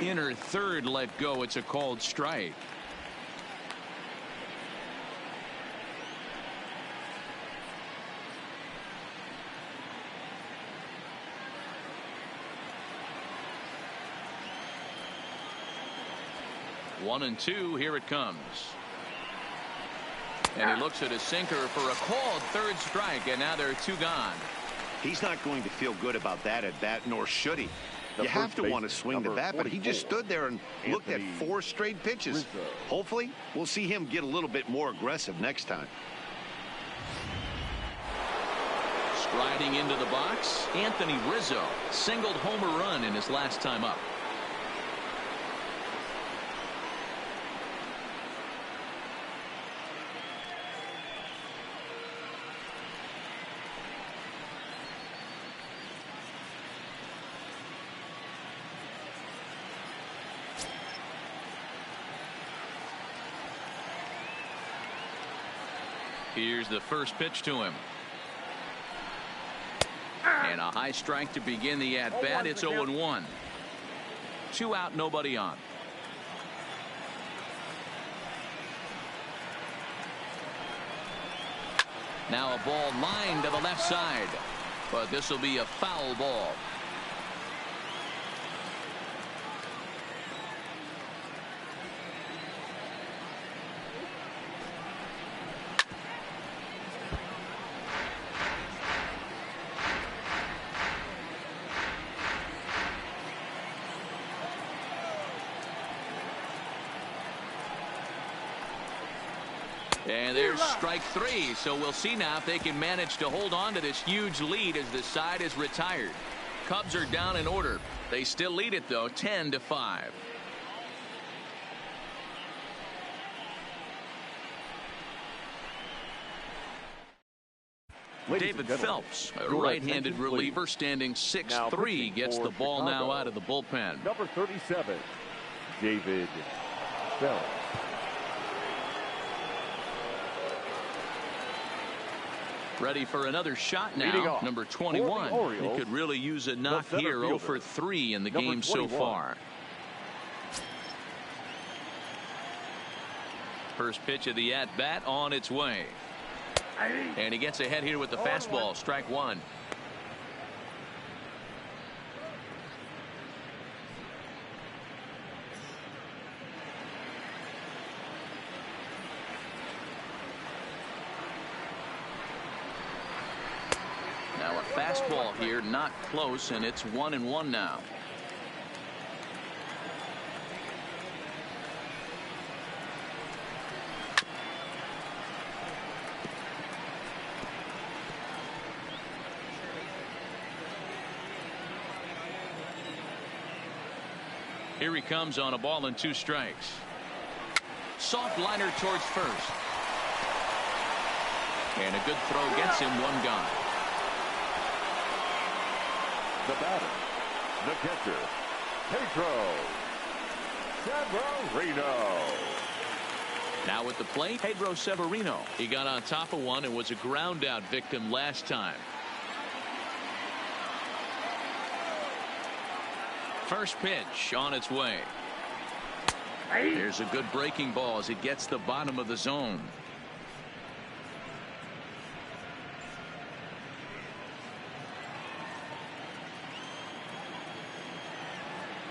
Inner third let go. It's a called strike. One and two. Here it comes. And he looks at his sinker for a called third strike, and now there are 2 gone.
He's not going to feel good about that at bat, nor should he. You have to want to swing the bat, but he just stood there and looked at 4 straight pitches. Hopefully, we'll see him get a little bit more aggressive next time.
Striding into the box, Anthony Rizzo singled home a run in his last time up. Here's the first pitch to him. And a high strike to begin the at-bat. It's 0-1. 2 out, nobody on. Now a ball lined to the left side. But this will be a foul ball. And there's strike 3. So we'll see now if they can manage to hold on to this huge lead as the side is retired. Cubs are down in order. They still lead it, though, 10-5. David Phelps, a right-handed reliever standing 6'3", gets the ball now out of the bullpen.
Number 37, David Phelps.
Ready for another shot now. Number 21. He could really use a knock here. 0 for 3 in the game so far. First pitch of the at-bat on its way. And he gets ahead here with the fastball. Strike 1. Now a fastball here, not close, and it's 1-1 now. Here he comes on a ball and 2 strikes. Soft liner towards first. And a good throw gets him 1 gone.
The batter, the catcher, Pedro Severino.
Now at the plate, Pedro Severino. He got on top of one and was a ground out victim last time. First pitch on its way. There's a good breaking ball as it gets the bottom of the zone.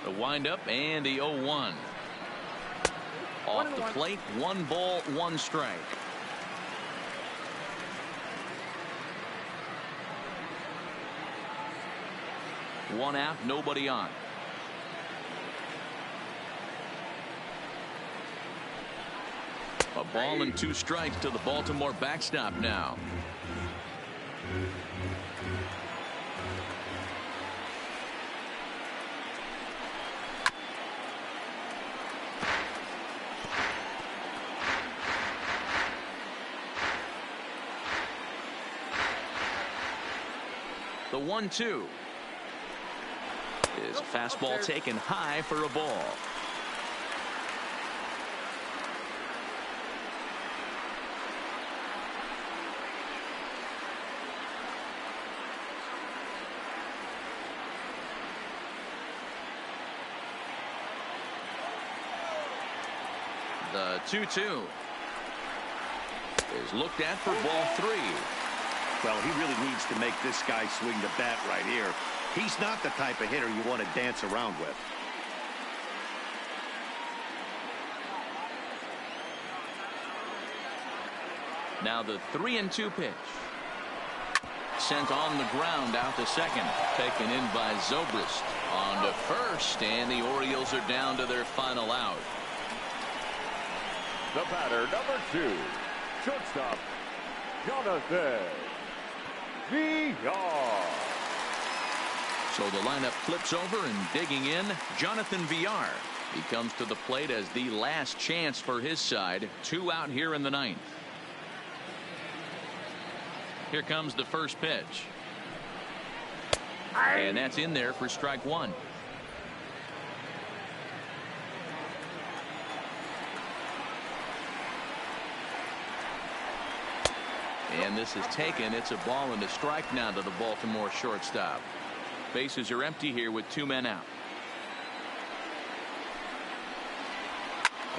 The windup and the 0-1. Off the plate, 1 ball, 1 strike. One out, nobody on. A ball and 2 strikes to the Baltimore backstop now. The 1-2 is a fastball taken high for a ball. The 2-2 is looked at for ball 3.
Well, he really needs to make this guy swing the bat right here. He's not the type of hitter you want to dance around with.
Now the 3-2 pitch. Sent on the ground out to second. Taken in by Zobrist. On to first, and the Orioles are down to their final out.
The batter, number 2, shortstop, Jonathan VR.
So the lineup flips over, and digging in, Jonathan VR. He comes to the plate as the last chance for his side. 2 out here in the 9th. Here comes the first pitch. And that's in there for strike 1. And this is taken. It's a ball and a strike now to the Baltimore shortstop. Bases are empty here with 2 men out.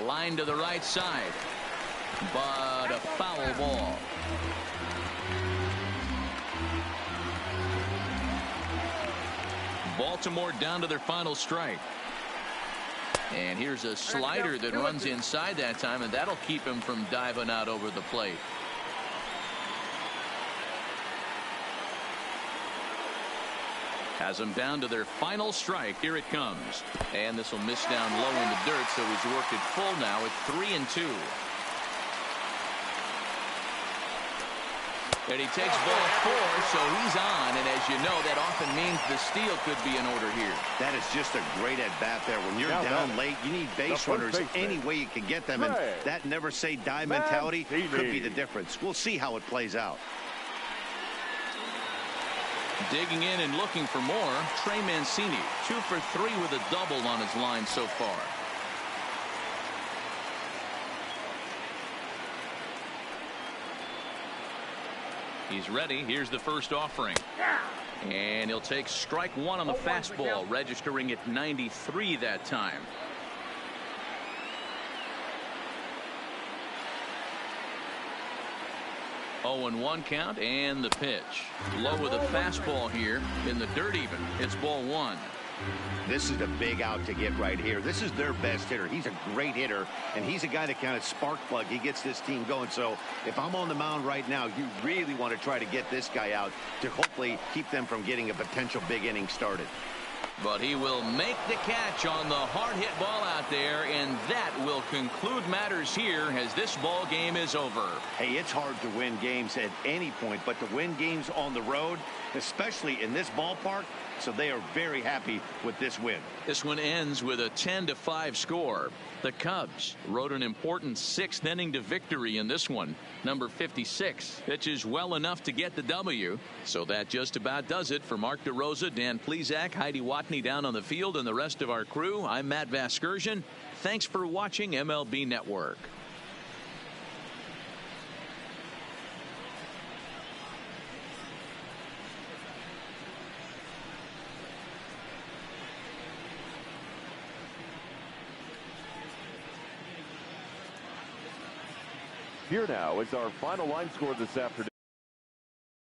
Line to the right side, but a foul ball. Baltimore down to their final strike. And here's a slider that runs inside that time, and that'll keep him from diving out over the plate. Has them down to their final strike. Here it comes. And this will miss down low in the dirt, so he's worked it full now at 3-2. And he takes ball 4, so he's on. And as you know, that often means the steal could be in order here.
That is just a great at-bat there. When you're down late, you need base runners any way you can get them. And that never-say-die mentality could be the difference. We'll see how it plays out.
Digging in and looking for more, Trey Mancini, 2 for 3 with a double on his line so far. He's ready. Here's the first offering. And he'll take strike 1 on the fastball, registering at 93 that time. Oh, and 1 count, and the pitch. Low with a fastball here in the dirt even. It's ball 1.
This is the big out to get right here. This is their best hitter. He's a great hitter, and he's a guy that kind of spark plug. He gets this team going. So if I'm on the mound right now, you really want to try to get this guy out to hopefully keep them from getting a potential big inning started.
But he will make the catch on the hard hit ball out there, and that will conclude matters here as this ball game is over.
Hey, it's hard to win games at any point, but to win games on the road, especially in this ballpark, so they are very happy with this win.
This one ends with a 10-5 score. The Cubs rode an important 6th inning to victory in this one. Number 56 pitches well enough to get the W. So that just about does it for Mark DeRosa, Dan Plesac, Heidi Watney down on the field, and the rest of our crew. I'm Matt Vasgersian. Thanks for watching MLB Network.
Here now is our final line score this afternoon.